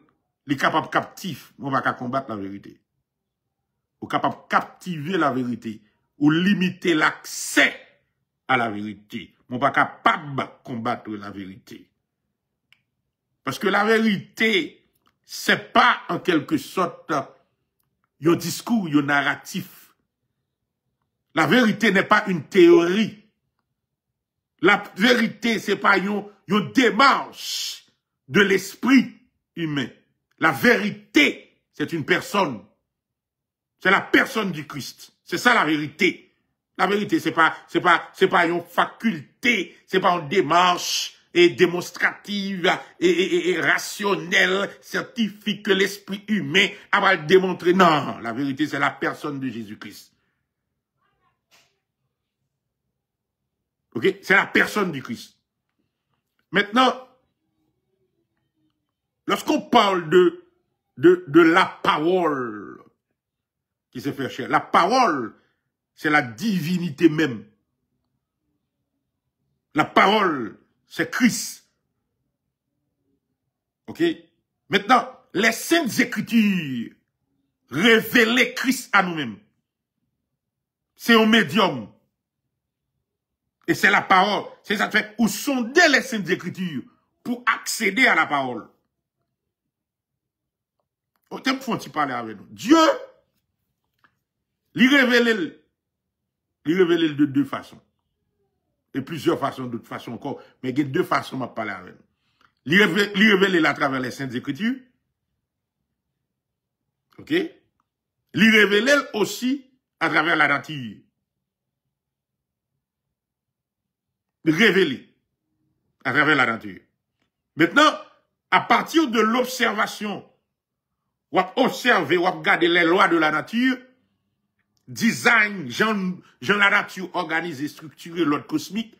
S1: les capable captif, on va pas combattre la vérité. Ou capable captiver la vérité ou limiter l'accès à la vérité. On va pas capable combattre la vérité. Parce que la vérité, c'est pas en quelque sorte un discours, un narratif. La vérité n'est pas une théorie. La vérité, c'est pas une démarche de l'esprit humain. La vérité, c'est une personne. C'est la personne du Christ. C'est ça la vérité. La vérité, c'est pas une faculté, c'est pas une démarche démonstrative et rationnelle, scientifique que l'esprit humain a démontré. Non, la vérité, c'est la personne de Jésus-Christ. Ok? C'est la personne du Christ. Maintenant, lorsqu'on parle de la parole qui se fait chair, la parole, c'est la divinité même. La parole, c'est Christ. Ok? Maintenant, les saintes écritures révèlent Christ à nous-mêmes. C'est un médium. Et c'est la parole. C'est ça que fait où sonder les saintes écritures pour accéder à la parole. Au temps faut parler avec nous. Dieu, il révèle de deux façons. Et plusieurs façons, d'autres façons encore. Mais il y a deux façons de parler avec nous. Il révèle à travers les saintes écritures. Ok? Il révèle aussi à travers la nature. Révélé à travers la nature. Maintenant, à partir de l'observation, ou observer, ou regarder les lois de la nature, design, genre la nature organisée, structurée, l'ordre cosmique,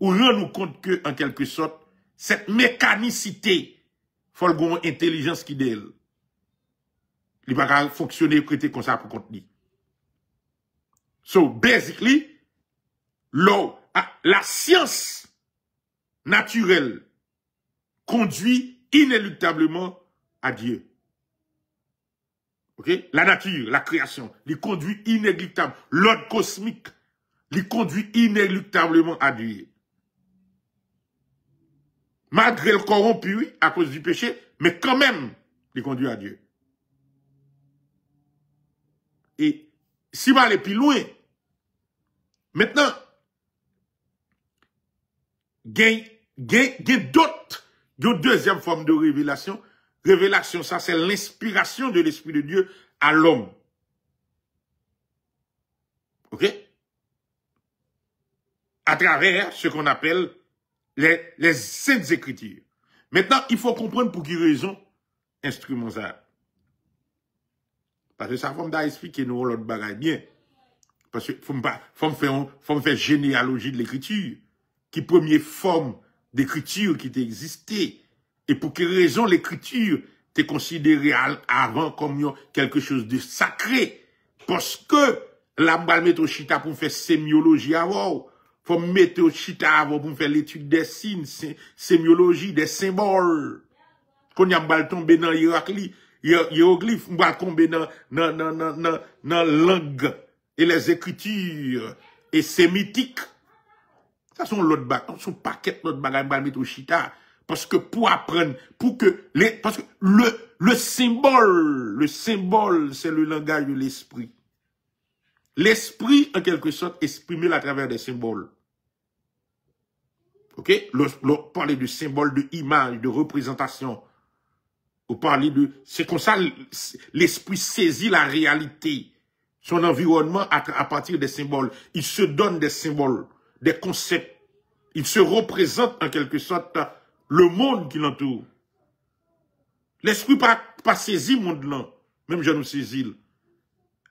S1: ou rend nous compte que, en quelque sorte, cette mécanicité
S2: faut une intelligence qui d'elle. Il va pas fonctionner prêter comme ça pour contenu. So, basically, la science naturelle conduit inéluctablement à Dieu. Ok? La nature, la création, il conduit inéluctablement. L'ordre cosmique, il conduit inéluctablement à Dieu. Malgré le corrompu, oui, à cause du péché, mais quand même, il conduit à Dieu. Et si on va aller plus loin, maintenant, il y a d'autres, une deuxième forme de révélation. Révélation, ça, c'est l'inspiration de l'Esprit de Dieu à l'homme. OK? À travers ce qu'on appelle les Saintes Écritures. Maintenant, il faut comprendre pour quelle raison instrument ça. Parce que ça, faut m'expliquer nous l'autre bagaille bien. Parce que faut me faire généalogie de l'écriture. Qui première forme d'écriture qui existait. Et pour quelle raison l'écriture t'est considérée avant comme quelque chose de sacré. Parce que la balle mettre au chita pour faire sémiologie avant. Faut mettre au chita avant pour faire l'étude des signes, sémiologie, des symboles. Quand y a balle tomber dans hiéroglyphe, on va tomber dans langue et les écritures et sémitiques. Ça sont l'autre bagaille, son paquet l'autre bagaille va mettre au chita parce que pour apprendre, parce que le symbole c'est le langage de l'esprit. L'esprit en quelque sorte exprimé à travers des symboles. OK? Parler de symboles, de images, de représentation. Ou parler de c'est comme ça l'esprit saisit la réalité, son environnement à partir des symboles. Il se donne des symboles, des concepts. Il se représente en quelque sorte le monde qui l'entoure. L'esprit pas saisi le monde là, même je nous saisis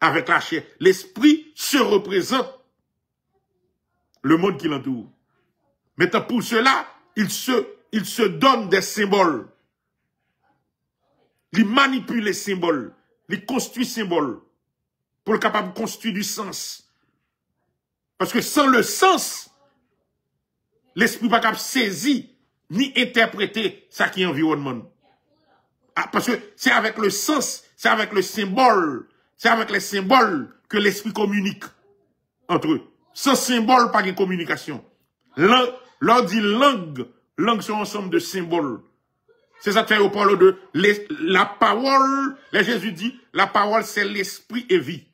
S2: avec la chair. L'esprit se représente le monde qui l'entoure. Maintenant pour cela, il se donne des symboles. Il manipule les symboles, il construit symboles pour être capable de construire du sens. Parce que sans le sens, l'esprit pas capable de saisir ni interpréter ça qui est environnement. Ah, parce que c'est avec le sens, c'est avec le symbole, c'est avec les symboles que l'esprit communique entre eux. Sans symbole, pas de communication. L'on dit langue, langue c'est un ensemble de symboles. C'est ça que fait au parle de la parole. Là, Jésus dit, la parole c'est l'esprit et vie.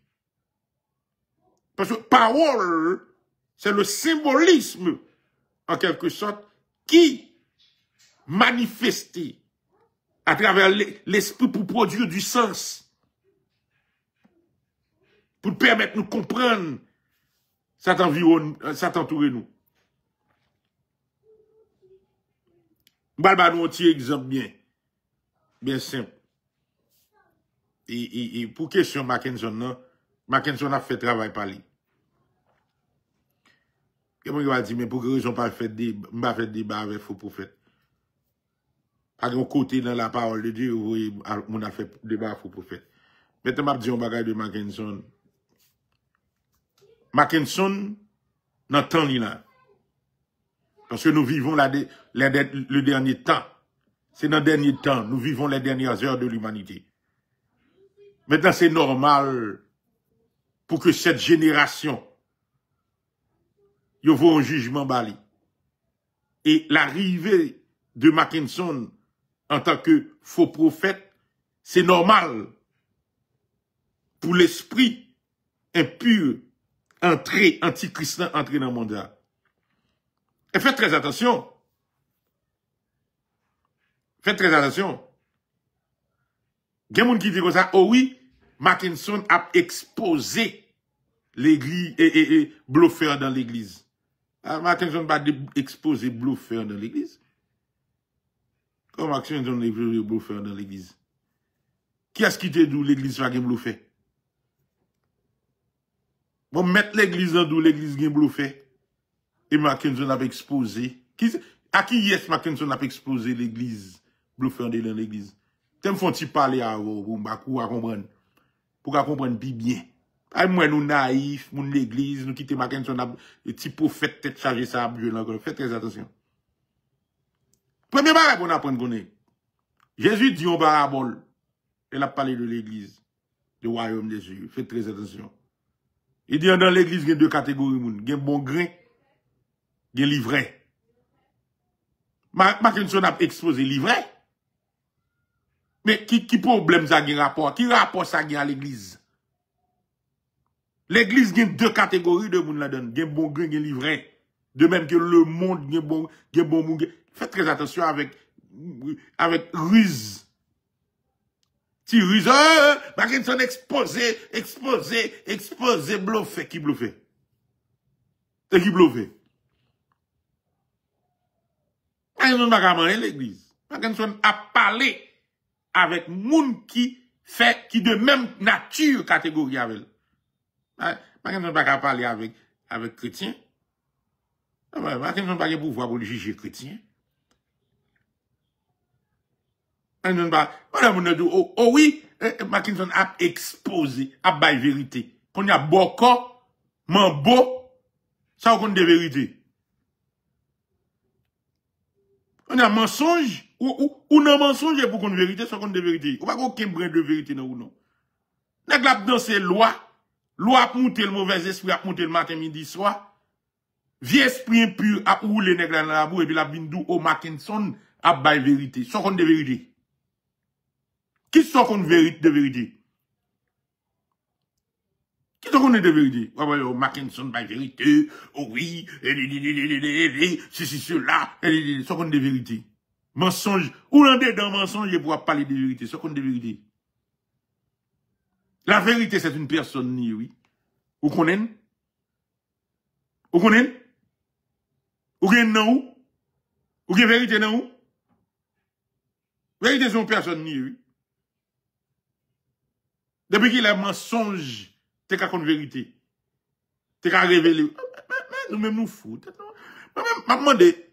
S2: Parce que parole, c'est le symbolisme, en quelque sorte, qui manifesté à travers l'esprit pour produire du sens. Pour permettre de nous comprendre cet environnement, cet entouré nous. Balba nous un petit exemple bien simple. Et pour question Mackinson, Mackinson a fait travail par lui. Et moi, il va dire, mais pour quelle raison pas fait débat avec faux prophète? À un côté dans la parole de Dieu, on a fait débat avec faux prophète. Maintenant, je vais dire un bagage de Mackinson. Mackinson, dans le temps là. Parce que nous vivons le dernier temps. C'est dans le dernier temps. Nous vivons les dernières heures de l'humanité. Maintenant, c'est normal pour que cette génération y ait un jugement bali. Et l'arrivée de Mackinson en tant que faux prophète, c'est normal pour l'esprit impur antichrist entrer dans le monde. Et faites très attention. Faites très attention. Il y a des gens qui disent comme ça, oh oui, Mackinson a exposé l'église et bluffeur dans l'église. Mackinson n'a pas exposé bluffeur dans l'église. Comment Mackinson a exposé bluffeur dans l'église? Qui est-ce qui te dit l'église va bluffé? Bon, mettre l'église en d'où l'église va bluffé. Et Mackinson a exposé. À qui est-ce Mackinson a exposé l'église bluffé dans l'église. T'aimes font ti parler à vous, pour comprendre. Pour comprendre bien. Ay moi nous naïfs, moun l'église, nous quitter Mackinson, petit prophète tête chargé ça a Dieu encore. Faites très attention. Premier bagage qu'on apprend connaître. Jésus dit en parabole. Elle a parlé de l'église, du royaume des cieux. Faites très attention. Il dit dans l'église, il y a deux catégories moun, il y a bon grain, il y a livret. Mackinson a exposé livret. Mais qui problème ça a rapport? Qui rapport ça a à l'église? L'église a deux catégories de moun là-dedans. Il y a bon grain, il y a livret. De même que le monde, il y a bon moun. Faites très attention avec ruse. Si ruse, Mackinson exposé, bluffé. Qui bluffé? C'est qui bluffé? Mackinson n'a pas manger l'église. Mackinson a parlé avec moun qui de même nature catégorie avec. Mackinson n'a pas parler avec chrétien. Mackinson n'a pas de pouvoir pour juger chrétien. Oh oui, Mackinson a exposé, a bail vérité. Qu'on y a beaucoup, mambo, ça on de vérité. On a mensonge, ou non mensonge pour qu'on vérité, ça qu'on de vérité. Ou pas aucun brin de vérité non ou non. Nèg la dans ces loi pour monter le mauvais esprit, a monter le matin, midi, soir. Vieux esprit impur a roulé nèg la dans la boue et puis la bindou au Mackinson a bail vérité. Ça qu'on de vérité. Qui sont qu'on vérité de vérité? Qui sont qu'on est de vérité? Oh, Mackinson by vérité. Oh oui, cela, sont qu'on de vérité. Mensonge. Ou l'on est dans mensonge pour parler de vérité. Sont qu'on de vérité. La vérité, c'est une personne, ni oui. Vous connaissez? Vous connaissez? Vous connaissez non? Vous connaissez vérité non? Vérité, c'est une personne, ni oui. Depuis qu'il a mensonge, t'es qu'à contre vérité. T'es qu'à révéler. Nous-mêmes nous foutons. M'a demandé.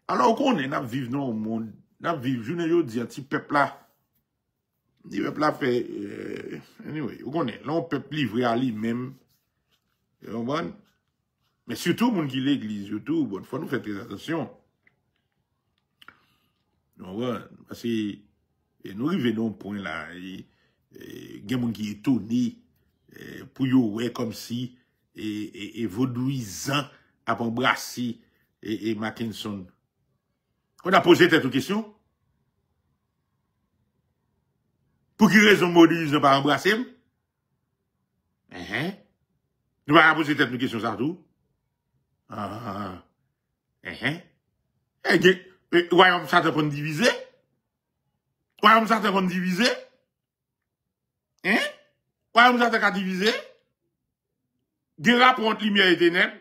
S2: Alors qu'on est, nous vivons dans le monde. Nous vivons, je ne dis, un petit peuple là. Le peuple là fait, anyway, vous connaissez, là on peut livrer à lui-même. Mais surtout, moun qui l'église, surtout, bon, faut nous faire très attention. Parce que, nous arrivons dans un point là, il y a des gens qui est étonné pour y comme si et vaudouisant à embrasser et Mackinson. On a posé cette question. Pour quelle raison vaudouisant pas embrasser? Nous allons poser cette question ça tout. Royaume Satan pour nous diviser? Royaume Satan pour nous diviser? Royaume Satan pour diviser? Des rapports entre lumière et ténèbres?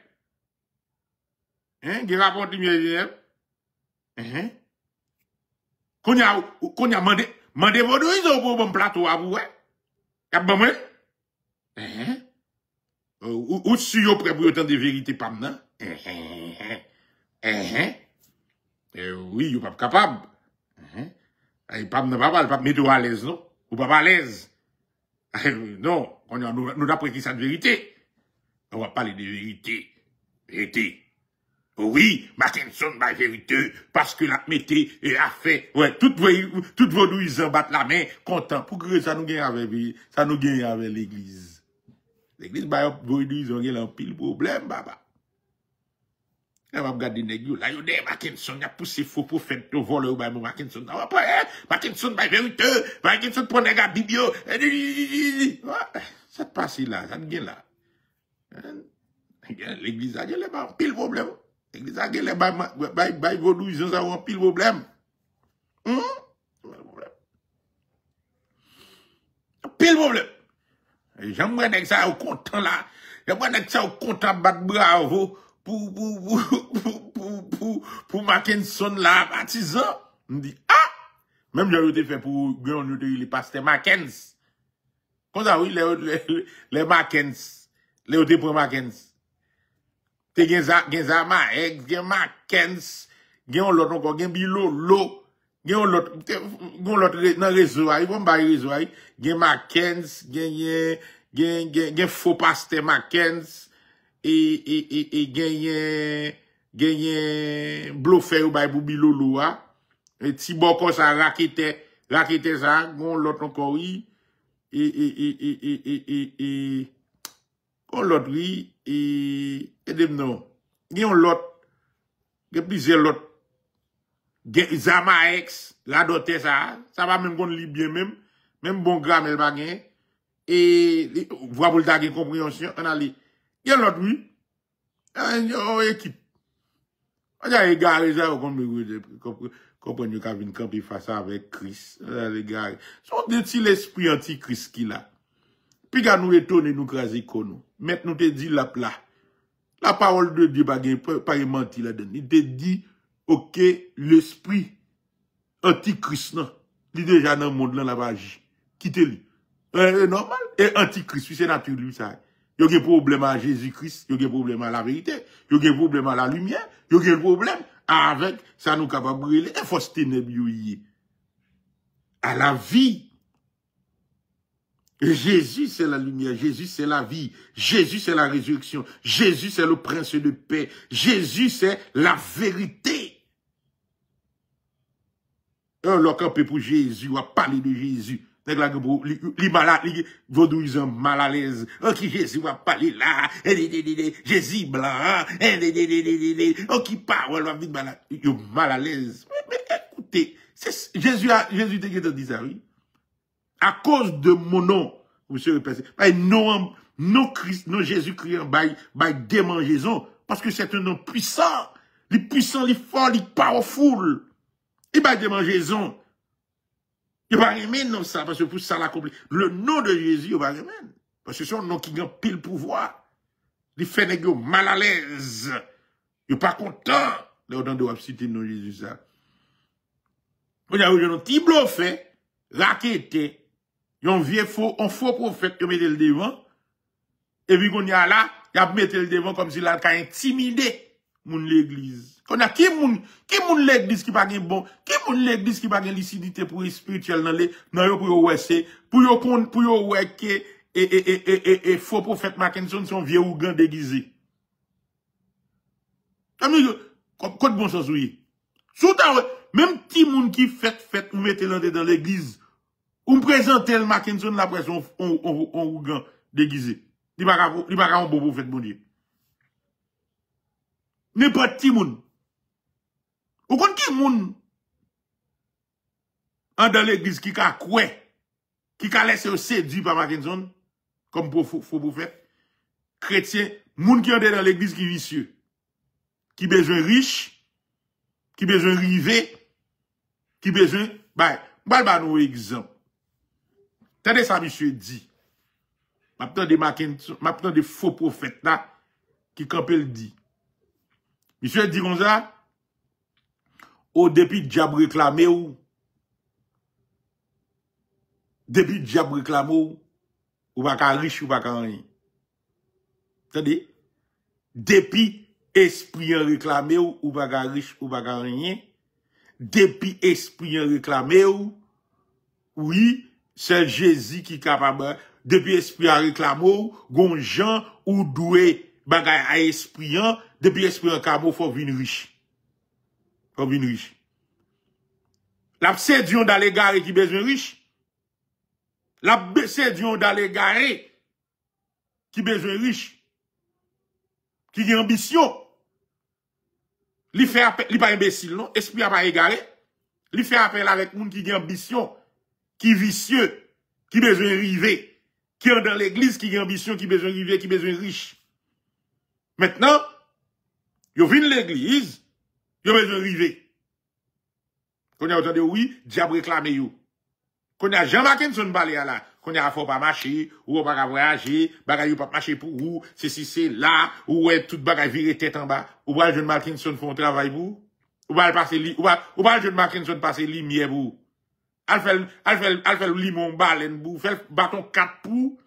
S2: Des rapports entre lumière et ténèbres? Qu'on y a mandé vaudouisant pour bon plateau à vous, y'a bon moi? Ou si yo prêt pour autant de vérité pas maintenant? Oui, yo pas capable. Pas pas mettre à l'aise, non? Ou pas à l'aise. Non, nous d'après qui ça de vérité. On va parler de vérité. Vérité. Oui, Mackinson, ma vérité, parce que la mettez et a fait, ouais, toutes vos douizans battent la main, content, pour que ça nous gagne avec l'église. L'église, bah, vos douizans, il y a un pile problème, baba. On va regarder les nègres, là, il y a Mackinson, il a poussé faux pour faire le vol au bain, Mackinson. On va pas, Mackinson, ma vérité, Mackinson, pour les gars, bibio, ça te passe là, ça te gagne là. L'église, il y a un pile problème. L'église a gagné les vaudouisants, ça a un pile problème. Pile problème. J'aimerais que ça au content là. J'aimerais que ça au content battre bravo pour Mackinson là, baptisant. On dit, même j'avais été fait pour les pasteurs Mackenzie. Comme ça, oui, les Mackenzie. Les autres pour Mackenzie. T'es gen Zama, gen Mackenzie, gen l'autre encore, gen Bilolo, Gen l'autre dans réseau, ils vont ba réseau, gen Mackenzie, gen faux pasteur Mackenzie et gen bluffé ou ba Boubilolo a. Et ti bon comme ça raquette ça, gon l'autre encore oui et gon l'autre oui et dem non. Gen l'autre, gen plusieurs l'autre. Zamaex, la dote ça va même qu'on lit bien même bon gramme elle va gen et voix pour ta compréhension on a li. Gen l'autre oui. En équipe. On a égaré ça comprenez qu'a vinn camper face avec Christ. Les gars, son petit l'esprit anti-Christ qui là. Puis gars nous étonner nous craser nous. Maintenant nous te dit là. La parole de Dieu pas menti là-dedans. Il te dit OK, l'esprit anti-Christ non. Il déjà dans le monde là va agir. Quittez-le. Normal et anti-Christ, c'est naturel ça. Il y a un problème à Jésus-Christ, il y a un problème à la vérité, il y a un problème à la lumière, il y a un problème avec ça nous capable brûler et force ténèbres à la vie. Jésus c'est la lumière, Jésus c'est la vie, Jésus c'est la résurrection, Jésus c'est le prince de paix, Jésus c'est la vérité. Un locapé pour Jésus, on va parler de Jésus. Les malades, les vaudouisants mal à l'aise. Ok, Jésus va parler là. Jésus blanc. Ok, parole va vite malade. Ils sont mal à l'aise. Mais écoutez, Jésus te dit ça, oui. À cause de mon nom, vous serez passé. Non, Christ, non Jésus-Christ, by démangeaison. Parce que c'est un nom puissant. Les puissants, les forts, les powerful. Et by démangeaison. Il va remettre non ça, parce que pour ça l'accomplir. Le nom de Jésus, il va remettre. Parce que c'est un nom qui a pile pouvoir. Il fait des gens mal à l'aise. Il n'est pas content. Là, on doit citer le nom de Jésus, ça. On a eu un petit bluffé, raquetté, un vieux faux prophète qui met le devant. Et puis, qu'on y a là, il a mis le devant comme s'il a intimidé l'église. On a qui moun l'église qui pas bon, qui moun l'église qui pas lucidité pour spirituel dans yo pour ouais pour yo ouais que et faux prophète Mackinson son vieux ougan déguisé. Ami code bon sens oui. Même petit moun qui fait ou mettez dans l'église ou me présenter le Mackinson la presse on ougan déguisé. Il pas un bon prophète bon Dieu. N'importe qui moun. Ou kon qui moun en dans l'église qui a quoi qui a laissé séduit par Mackinson comme faux prophète chrétien moun qui est dans l'église qui vicieux qui besoin riche qui besoin rivé qui besoin bah nous exemple tendez ça monsieur dit m'attend de Mackinson m'attend de faux prophètes là qui campé le dit monsieur dit comme ça ou depuis diable réclamé ou depuis diable réclamé ou pas qu'à riche ou pas qu'à rien. Attendez, depuis esprit réclamé ou pas qu'à riche ou pas qu'à rien, depuis esprit réclamé ou oui, c'est Jésus qui est capable depuis esprit réclamé ou gon Jean ou doué bagay à esprit depuis esprit réclamé faut venir riche. Faut venir riche. La séduction dans les gares qui besoin riche. La séduction dans les gares qui besoin riche. Qui a ambition. Li fait appel, li pas imbécile non, esprit a pas égaré. Li fait appel avec moun qui a ambition, qui vicieux, qui besoin river, qui est dans l'église qui a ambition, qui besoin river, qui besoin riche. Maintenant, yo vinn l'église yo besoin river. Qu'on a entendu oui, diable réclame yo. Qu'on a Jean Mackinson parlé là, qu'on a faut pas marcher, ou pas voyager, bagay pas marcher pour vous, c'est là, ou est toute bagay virer tête en bas, ou pas jeune Mackinson font travail pour, ou pas passer ou pas jeune Mackinson passer lumière pour. Al fait limon baleine pour, fait bâton 4 pour.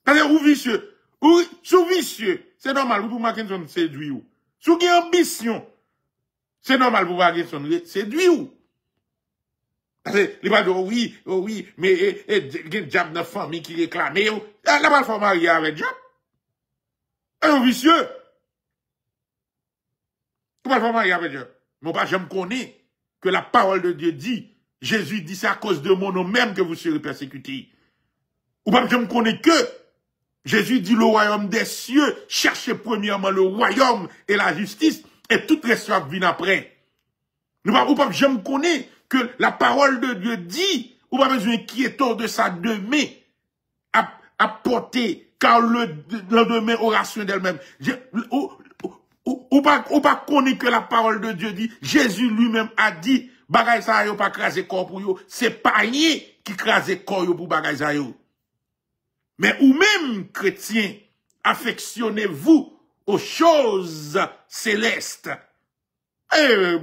S2: Parce que ou vicieux, ou sous vicieux, c'est normal pour Mackinson séduit ou. Sous qui ambition, c'est normal pour Mackinson séduit ou. Les pas dire, oui, mais, il y a un diable dans la famille qui réclame. La pas faire marier avec diable. Un vicieux. Tu pas faire marier avec diable. Mais pas, je me connais que la parole de Dieu dit, Jésus dit, c'est à cause de mon nom même que vous serez persécutés. Ou pas, je me connais que Jésus dit le royaume des cieux, cherchez premièrement le royaume et la justice, et tout reste vient après. Ou pas, je me connais que la parole de Dieu dit, ou pas besoin qui est hors de sa demain à porter, car le lendemain aura soin d'elle-même. Ou pas connaître que la parole de Dieu dit, Jésus lui-même a dit, bagay sa yo pas craser corps pour yo, c'est panier qui crase corps yo pour bagay sa yo. Mais ou même, chrétiens, affectionnez-vous aux choses célestes. Eh,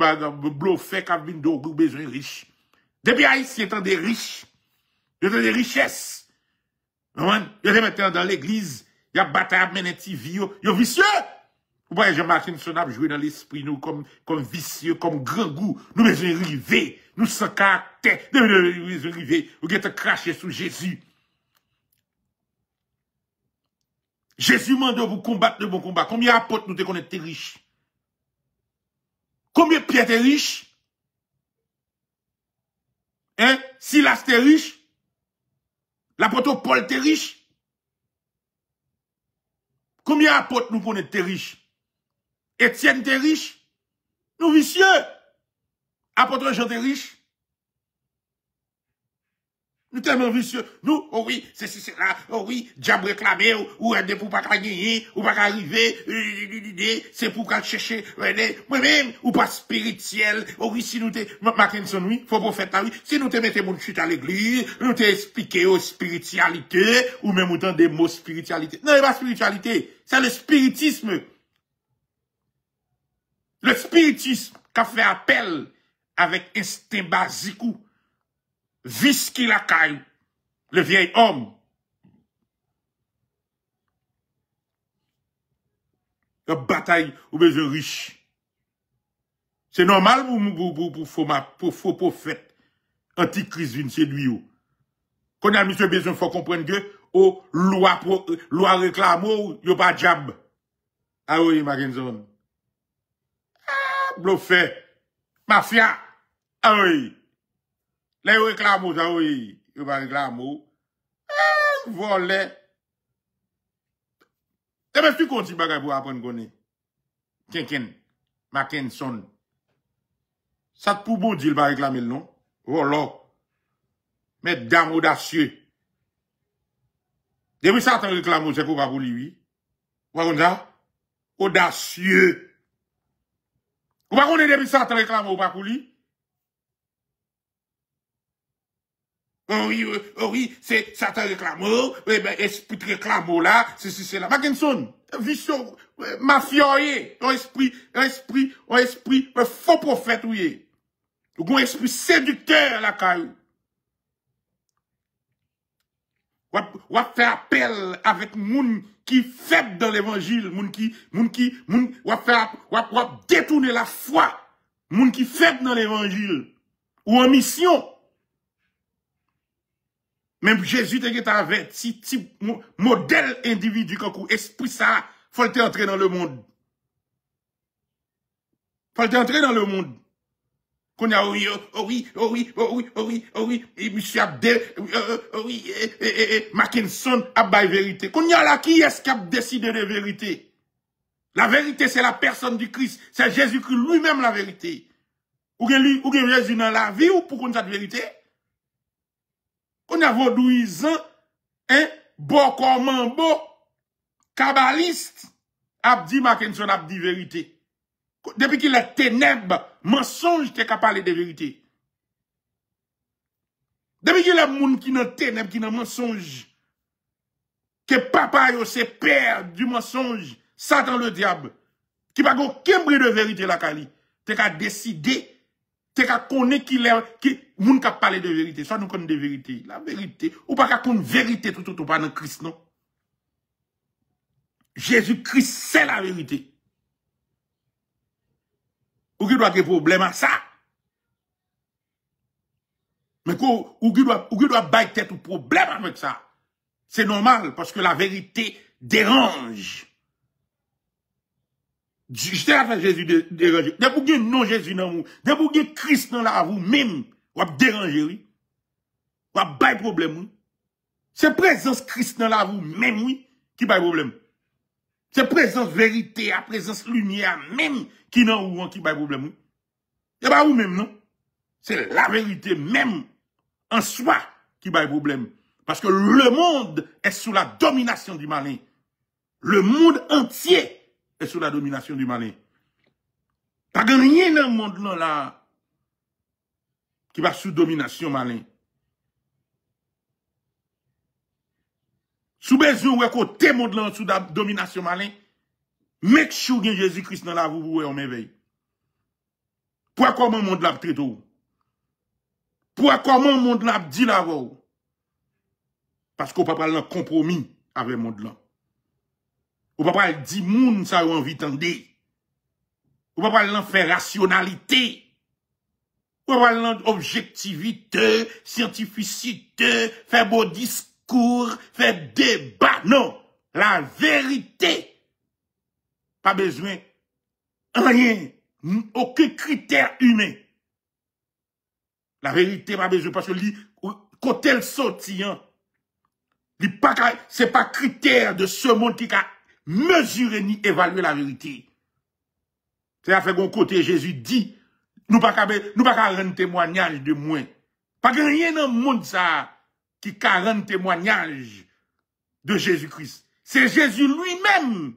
S2: bluffé qu'a vin do besoin riche. Depuis Haïtien étant des riches, ils ont des richesses. Ils ont maintenant dans l'église, il y a bataille à mener TV, ils sont vicieux. Vous voyez, Jean-Marc Kinson a joué dans l'esprit, nous, comme vicieux, comme grand goût. Nous besoin river, nous sans caractère, nous besoin river, nous besoin cracher sous Jésus. Jésus m'a dit pour combattre le bon combat. Combien d'apôtres nous te connaissons riches? Combien de Pierre t'es riche? Hein? Silas t'es riche? L'apôtre Paul t'es riche? Combien d'apôtres nous connaissons t'es riche? Étienne t'es riche? Nous vicieux. Apôtre Jean t'es riche? Nous tellement vicieux. Nous, oh oui, c'est là, oh oui, diable réclamé, ou aider pour pas gagner, ou pas arriver, c'est pour qu'à chercher, moi-même, ou pas spirituel, oh oui, si nous te, Mackinson, oui, faut prophète là, oui, si nous te mettez mon chute à l'église, nous te expliquer aux spiritualité, ou même autant des mots spiritualité. Non, il n'y a pas spiritualité, c'est le spiritisme. Le spiritisme qui a fait appel avec instinct basique, vice qui la caille, le vieil homme. La bataille ou besoin riche. C'est normal pour faux prophète. Antichrist vient séduire. Quand il y a monsieur besoin, faut comprendre que, loi réclame, yo pas diable. Ah oui, Mackinson. Ah, bluffé. Mafia. Ah oui. Là, ils réclament, ça, oui. Ils vont réclamer. Voler. Et bien, tu continues pour apprendre qu'on est. Kenken. Mackinson. Ça te pour bon dire, il va réclamer le nom. Voilà. Mesdames audacieux. Depuis ça, tu réclames, c'est pour lui, oui. Vous voyez ça? Audacieux. Vous voyez depuis ça, tu réclames, pour lui? Oh oui, c'est Satan réclame, esprit réclame là, c'est là. Mackinson, vision, mafioye, un esprit, faux prophète, oui. Un esprit séducteur, la caillou. Ou faire appel avec moun qui faible dans l'évangile, moun qui, ou détourner la foi, moun qui faible dans l'évangile, ou en mission. Même Jésus te avec si modèle individu comme esprit ça, faut le entrer dans le monde. Faut le entrer dans le monde. Qu'on a oui, et monsieur Abdel, Mackinson a bail vérité. Qu'on y a là qui est-ce qui a décidé de vérité? La vérité c'est la personne du Christ, c'est Jésus-Christ lui-même la vérité. Ou bien Jésus dans la vie ou pour qu'on cette vérité? On a vaudouisant, bon comme un beau, kabbaliste, Abdi Mackinson Abdi vérité. Depuis qu'il est ténèbres, mensonge, t'es capable de parler de vérité. Depuis qu'il est moun qui n'a ténèbres, qui n'a mensonge, que papa yo c'est père du mensonge, Satan le diable, qui n'a aucun bris de vérité la Kali, t'es qu'à décider. T'es qu'à connaître qu'il est, qui, moun qui parle de vérité. Soit nous connaissons de vérité. La vérité. Ou pas qu'à connaître vérité tout, pas dans Christ, non. Jésus-Christ, c'est la vérité. Ou qui doit avoir problème à ça? Mais ou doit bailler tête ou problème avec ça. C'est normal, parce que la vérité dérange. Je t'ai fait Jésus déranger. Dès que vous non Jésus dans vous, dès que vous Christ dans la vous, même, vous avez dérangé, oui. Vous avez bailler problème, oui. C'est présence Christ dans la vous, même, oui, qui baille problème. C'est présence vérité, la présence lumière, même, qui dans vous, qui baille problème, oui. C'est pas vous-même, non? C'est la vérité même en soi qui baille problème. Parce que le monde est sous la domination du malin. Le monde entier est sous la domination du malin. Pas rien dans le monde là qui va sous domination malin. Sous besoin de côté monde là sous la domination malin, make sure que Jésus-Christ dans la vous vous en merveille. Pourquoi comment le monde l'a traité? Pourquoi comment le monde l'a dit là? Parce qu'on ne peut pas parler de compromis avec le monde là. On ne peut pas dire moun ça a envie d'entendre. On ne peut pas parler de faire rationalité. On ne peut pas parler d'objectivité, scientificité, faire beau discours, faire débat. Non. La vérité. Pas besoin. Rien. Aucun critère humain. La vérité, pas besoin. Parce que quand elle sortit, c'est pas critère de ce monde qui a mesuré ni évalué la vérité. C'est à fait qu'on côté Jésus dit, nous pas rendre témoignage de moins. Pas rien dans le monde ça qui rend témoignage de Jésus-Christ. C'est Jésus lui-même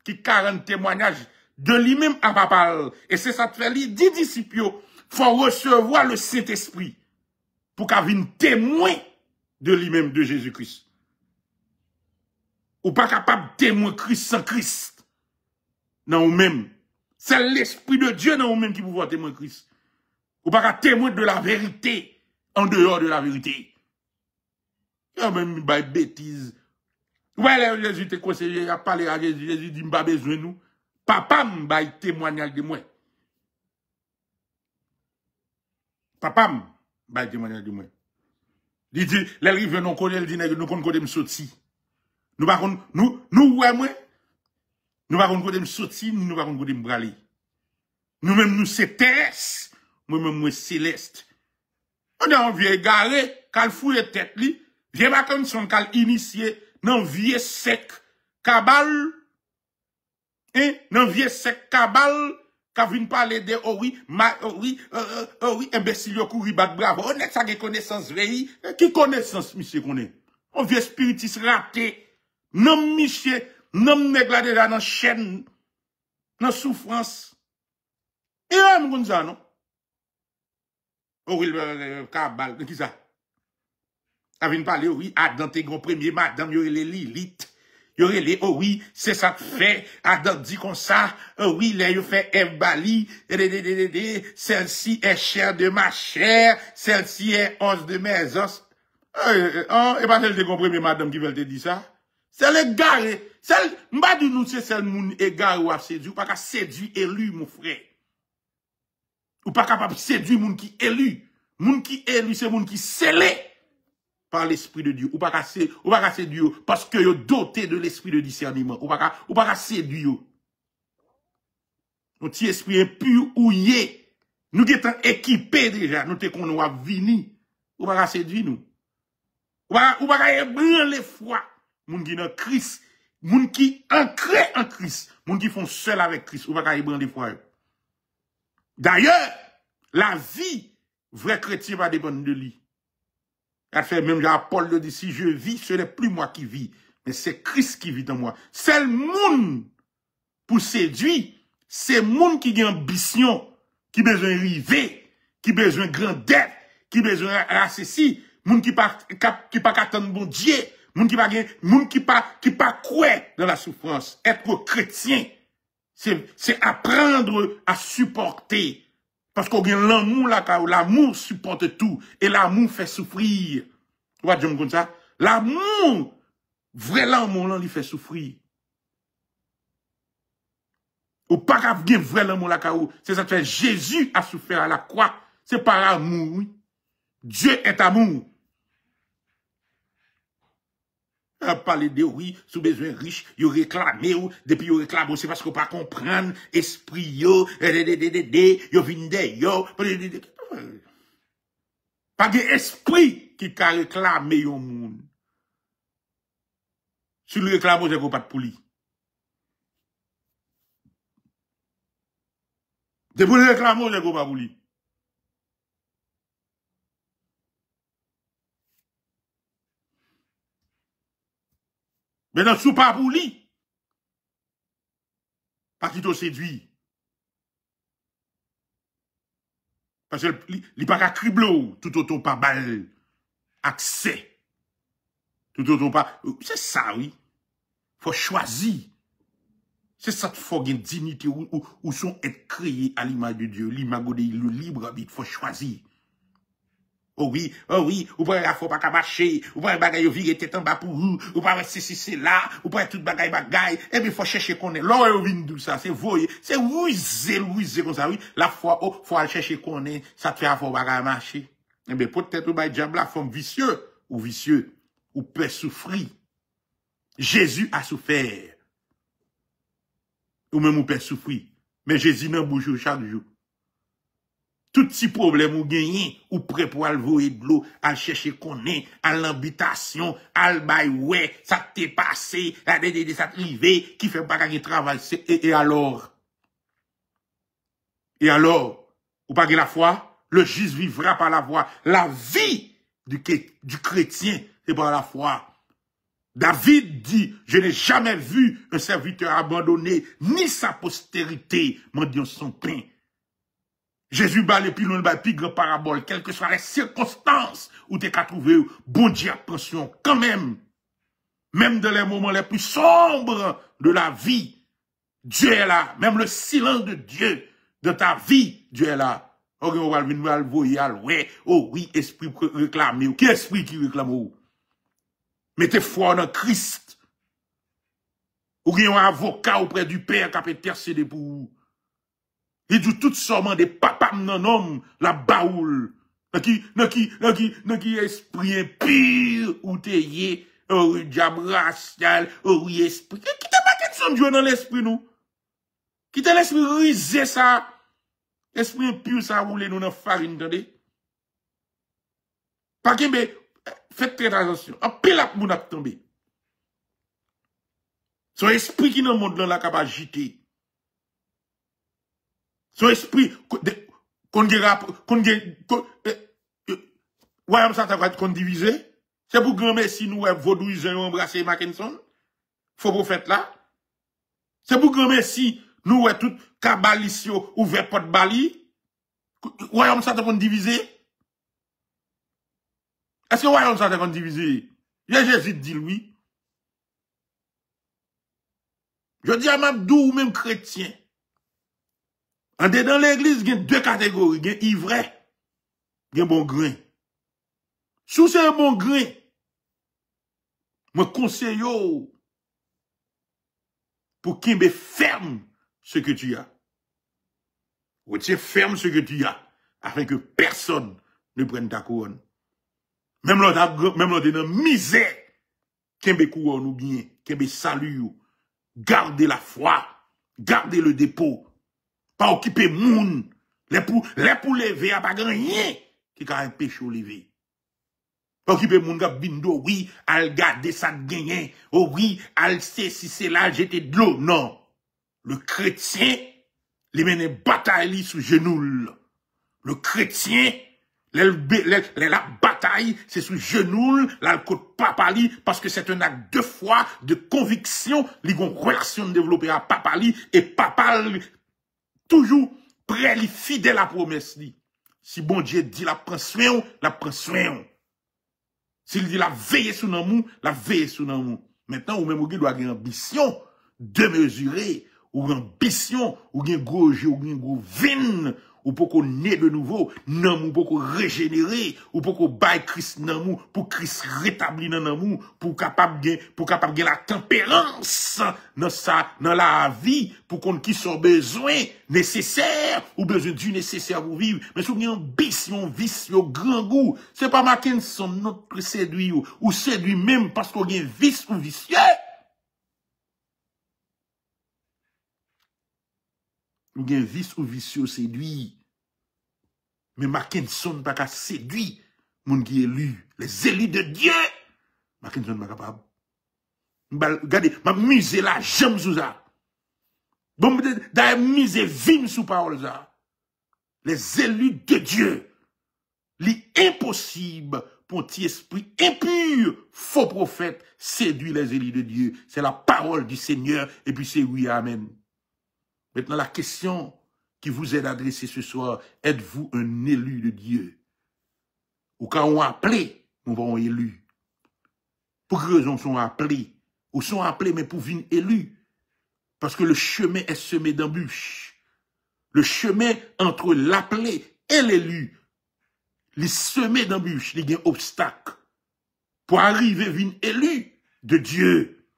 S2: qui rend témoignage de lui-même à papa. Et c'est ça que fait lui, dit disciples, faut recevoir le Saint-Esprit pour qu'il vienne témoin de lui-même, de Jésus-Christ. Ou pas capable de témoigner Christ sans Christ. Non, ou même. C'est l'Esprit de Dieu dans vous-même qui peut témoigner Christ. Ou pas témoigner de la vérité en dehors de la vérité. Il y a même des bêtises. Ouais, Jésus te conseillé, il a parlé à Jésus, Jésus dit, m'pas besoin de nous. Papa m'a témoignage de moi. Papa m'a témoignage de moi. Il dit, les rives non connaissent, il dit, nous connaissons sorti. Nous par contre, ouais, moi. Nous par contre, nous sorti, nous par contre, nous braler. Nous-mêmes, nous c'est terrestre. Moi-même, moi céleste. On a envie égaré, qu'elle fouille tête li. Viens pas comme son qu'elle initié, non vieux sec, cabal. Hein, non vieux sec, cabal. Quand vient parler de, oh oui, imbécile, yo couri bat bravo. On est ça qui connaissance veille. Qui connaissance, monsieur, connaît? On vieux spiritiste raté. Non, monsieur, non, nèg la déjà dans chaîne, dans souffrance. Et on me ça, non? Oh oui, cabal, qui ça? A vient parler, oui, Adam, t'es grand premier, madame, y'aurait les Lilith. Y'aurait les, oh oui, c'est ça que fait, Adam dit comme ça, oh oui, là, il fait Eve Bali, celle-ci est chair de ma chair, celle-ci est os de mes os. Et pas celle de grand premier, madame, qui veut te dire ça? C'est le gars, celle, m'ba dit nous, c'est celle moun égare ou a séduit, ou pas qu'à séduire élu, mon frère. Ou pas capable de séduire moun qui élu. Moun qui élu, c'est moun qui scellé par l'Esprit de Dieu. Ou pas qu'à séduire, parce que yo doté de l'Esprit de discernement. Ou pas qu'à séduire. Notre petit esprit impur ou yé. Nous qui sommes équipés déjà, nous te qu'on va venir. Ou pas qu'à séduire nous. Ou pas qu'à ébranler foi. Moun qui dans Christ, moun qui ancré en Christ, moun qui font seul avec Christ, ou pas qu'à ébranler foi. D'ailleurs, la vie, vrai chrétien va dépendre de lui. Elle fait même Paul le dit, si je vis, ce n'est plus moi qui vis, mais c'est Christ qui vit en moi. C'est le monde pour séduire, c'est le monde qui a ambition, qui a besoin de river, qui a besoin de grandeur, qui a besoin de ceci, monde qui pas attendre bon Dieu, monde qui pas croire dans la souffrance. Être chrétien, c'est apprendre à supporter. Parce qu'on a l'amour là, l'amour supporte tout. Et l'amour fait souffrir. Tu vois, comme ça? L'amour, vrai l'amour là, il fait souffrir. Ou pas qu'à vrai l'amour là, c'est ça que fait Jésus a souffert à la croix. C'est par amour, oui. Dieu est amour. On parle de oui, sous besoin riche, yo réclamé ou, depuis yo réclame, c'est parce qu'on pas comprendre, esprit yo, yo vinde yo, pas d'esprit qui a réclamé yon moun. Si le réclame, c'est pas de pouli. Depuis le réclame, c'est pas de pouli. Maintenant, sous pas pour lui, pas qui te séduit. Parce que il pas qu'à cribler tout autant pas balle accès. Tout autant pas. C'est ça, oui. Faut choisir. C'est ça qu'il faut une dignité ou sont être créés à l'image de Dieu. L'image de le libre arbitre. Faut choisir. Oh oui, ou pas la faut pas qu'à marcher, ou pas bagay yo virer tête en bas pour vous, ou pas rester si c'est là, ou pas tout bagay, et puis faut chercher qu'on est. Là yo vinn tout ça, c'est voyer, c'est ruiser comme ça oui. La fois faut aller chercher qu'on est, ça te fait avoir bagay marcher. Et bien peut-être ou ba diable la forme vicieux, ou peut souffrir. Jésus a souffert. Ou même ou peut souffrir, mais Jésus nan bouche chaque jour. Tout petit problème ou gagné, ou prêt pour aller voyer de l'eau, à chercher qu'on est, à l'habitation, à ouais, ça t'est passé, ça t'est arrivé, qui fait pas gagner travail, et alors? Et alors? Ou pas la foi? Le juste vivra par la foi. La vie du chrétien, c'est par la foi. David dit, je n'ai jamais vu un serviteur abandonné, ni sa postérité, mendiant son pain. Jésus bat les pilons, bat plus grand parabole, quelles que soient les circonstances où tu as trouvé, bon Dieu, attention, quand même dans les moments les plus sombres de la vie, Dieu est là, même le silence de Dieu de ta vie, Dieu est là. Oh oui, esprit réclame, qui esprit qui réclame? Mettez foi dans Christ. Ou il y a un avocat auprès du Père qui a intercédé pour vous. Il dit tout seulement des papas non homme la baoule. Qui esprit impur ou t'ayé, diable racial, oui esprit. Qui t'a pas question de Dieu dans l'esprit nous? Qui t'a l'esprit risé ça? Esprit impur ça roule nous dans farine, attendez? Pas que mais faites très attention. En pile la moun a tombé. Son esprit qui dans le monde là capable agiter. Son esprit, qu'on ça va être divisé. C'est pour grand merci nous, vaudouisons, embrasser Mackinson. Faux prophète là. C'est pour grand merci nous, tout kabalisio, ouvert porte bali. Royaume ça va diviser. Est-ce que royaume ça va diviser? Jésus dit oui. Je dis à Mabdou ou même chrétien. En dedans l'église, il y a deux catégories. Il y a ivret, il y a bon grain. Sous c'est un bon grain, moi conseille pour qu'il me ferme ce que tu as. Ou tu ferme ce que tu as, afin que personne ne prenne ta couronne. Même là, dans misère, qu'il me couronne ou bien, qu'il me salue, gardez la foi, gardez le dépôt. Pas occuper moun, les pour lever, à pas rien qui a un péché au lever. Pas occuper moun, gars, bindo, oui, al garder ça de gagner, oh oui, al sait si c'est là, jeter de l'eau. Non. Le chrétien, il mène une bataille sous genoux. Le chrétien, la bataille, c'est sous genoux, là, le côté papali, parce que c'est un acte de foi, de conviction, ils ont une relation développée à papali, et papal, toujours prêt, fidèle à la promesse. Si bon Dieu dit la prend soin, la prend soin. S'il dit la veille sous nous, la veille sous nous. Maintenant, ou même, vous doit avoir une ambition de mesurer, ou une ambition, ou une gros jeu, ou une gros vin, ou pour qu'on naît de nouveau, nan pour qu'on régénérer, ou pour qu'on baille Christ nan mou, pour Christ rétabli nan mou, pour capable gen la tempérance dans la vie, pour qu'on qui soit besoin nécessaire, ou besoin du nécessaire pour vivre. Mais si vous avez ambition, vicieux, grand goût, c'est pas Mackinson notre séduit, ou séduit même parce qu'on a un vice ou vicieux. Ou gen vice ou vicieux séduit. Mais Mackinson pas qu'à séduit moun qui élu, les élus de Dieu. Mackinson pas capable. Regardez, m'a misé la jambe sous ça. Bon, d'ailleurs, misé vime sous parole ça. Les élus de Dieu. L'impossible pour un petit esprit impur, faux prophète, séduit les élus de Dieu. C'est la parole du Seigneur, et puis c'est oui, amen. Maintenant, la question qui vous est adressée ce soir, êtes-vous un élu de Dieu? Ou quand on appelé, nous avons élu. Pour quelle raison sont appelés? Ou sont appelés, mais pour venir élus. Parce que le chemin est semé d'embûches. Le chemin entre l'appelé et l'élu, les semé d'embûches, il y a un obstacle. Pour arriver à venir élu de Dieu,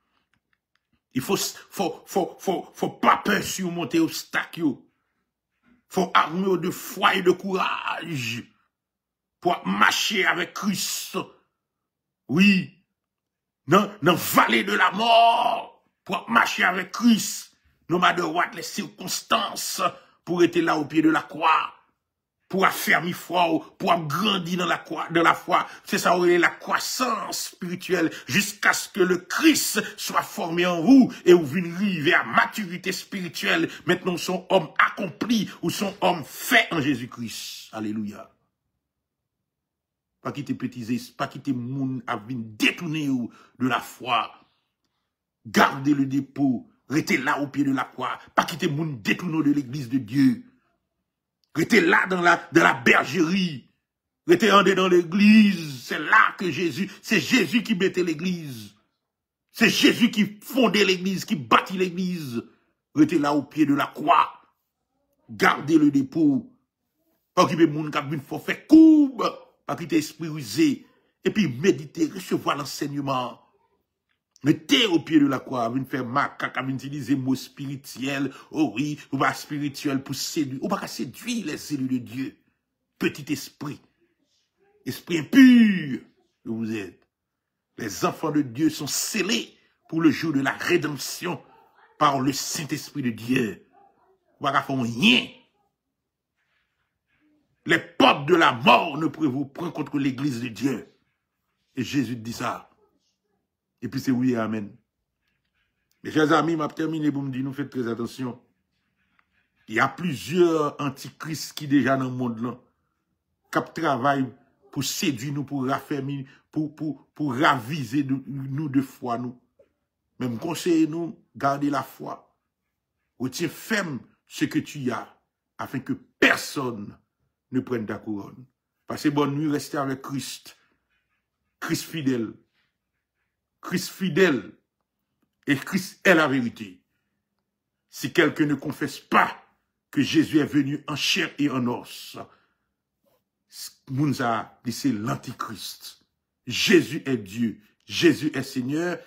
S2: il faut pas peur sur monter obstacle. Faut armer de foi et de courage pour marcher avec Christ. Oui. Dans vallée de la mort, pour marcher avec Christ. No matter what les circonstances, pour être là au pied de la croix. Pour affermir foi, pour grandir dans la foi. C'est ça, la croissance spirituelle, jusqu'à ce que le Christ soit formé en vous, et vous venez à maturité spirituelle. Maintenant, son homme accompli, ou son homme fait en Jésus-Christ. Alléluia. Pas quitter petits, pas quitter moun à venir détourner de la foi. Gardez le dépôt, restez là au pied de la croix. Pas quitter moun détourner de l'église de Dieu. Restez là dans la bergerie. Restez dans l'église. C'est là que c'est Jésus qui mettait l'église. C'est Jésus qui fondait l'église, qui bâtit l'église. Restez là au pied de la croix. Gardez le dépôt. Pas qu'il y ait des gens qui faire courbe. Pas qu'il y ait esprit rusé. Et puis méditer, recevoir l'enseignement. Mettez au pied de la croix, vous faire macaque, vous utiliser mots spirituels. Oh oui, ou pas spirituel pour séduire. Ou pas séduire les élus de Dieu. Petit esprit. Esprit impur que vous êtes. Les enfants de Dieu sont scellés pour le jour de la rédemption par le Saint-Esprit de Dieu. Vous pas faire rien. Les portes de la mort ne peuvent vous prendre contre l'église de Dieu. Et Jésus dit ça. Et puis c'est oui et amen. Mes chers amis, m'a terminé pour me dire, nous faites très attention. Il y a plusieurs antichrists qui déjà dans le monde là, qui travaillent pour séduire nous, pour raffermir, pour raviser nous de foi nous. Même conseiller nous, garder la foi. Retiens ferme ce que tu as, afin que personne ne prenne ta couronne. Passez bonne nuit, restez avec Christ. Christ fidèle. Christ fidèle. Et Christ est la vérité. Si quelqu'un ne confesse pas que Jésus est venu en chair et en os, Mounza dit c'est l'antichrist. Jésus est Dieu. Jésus est Seigneur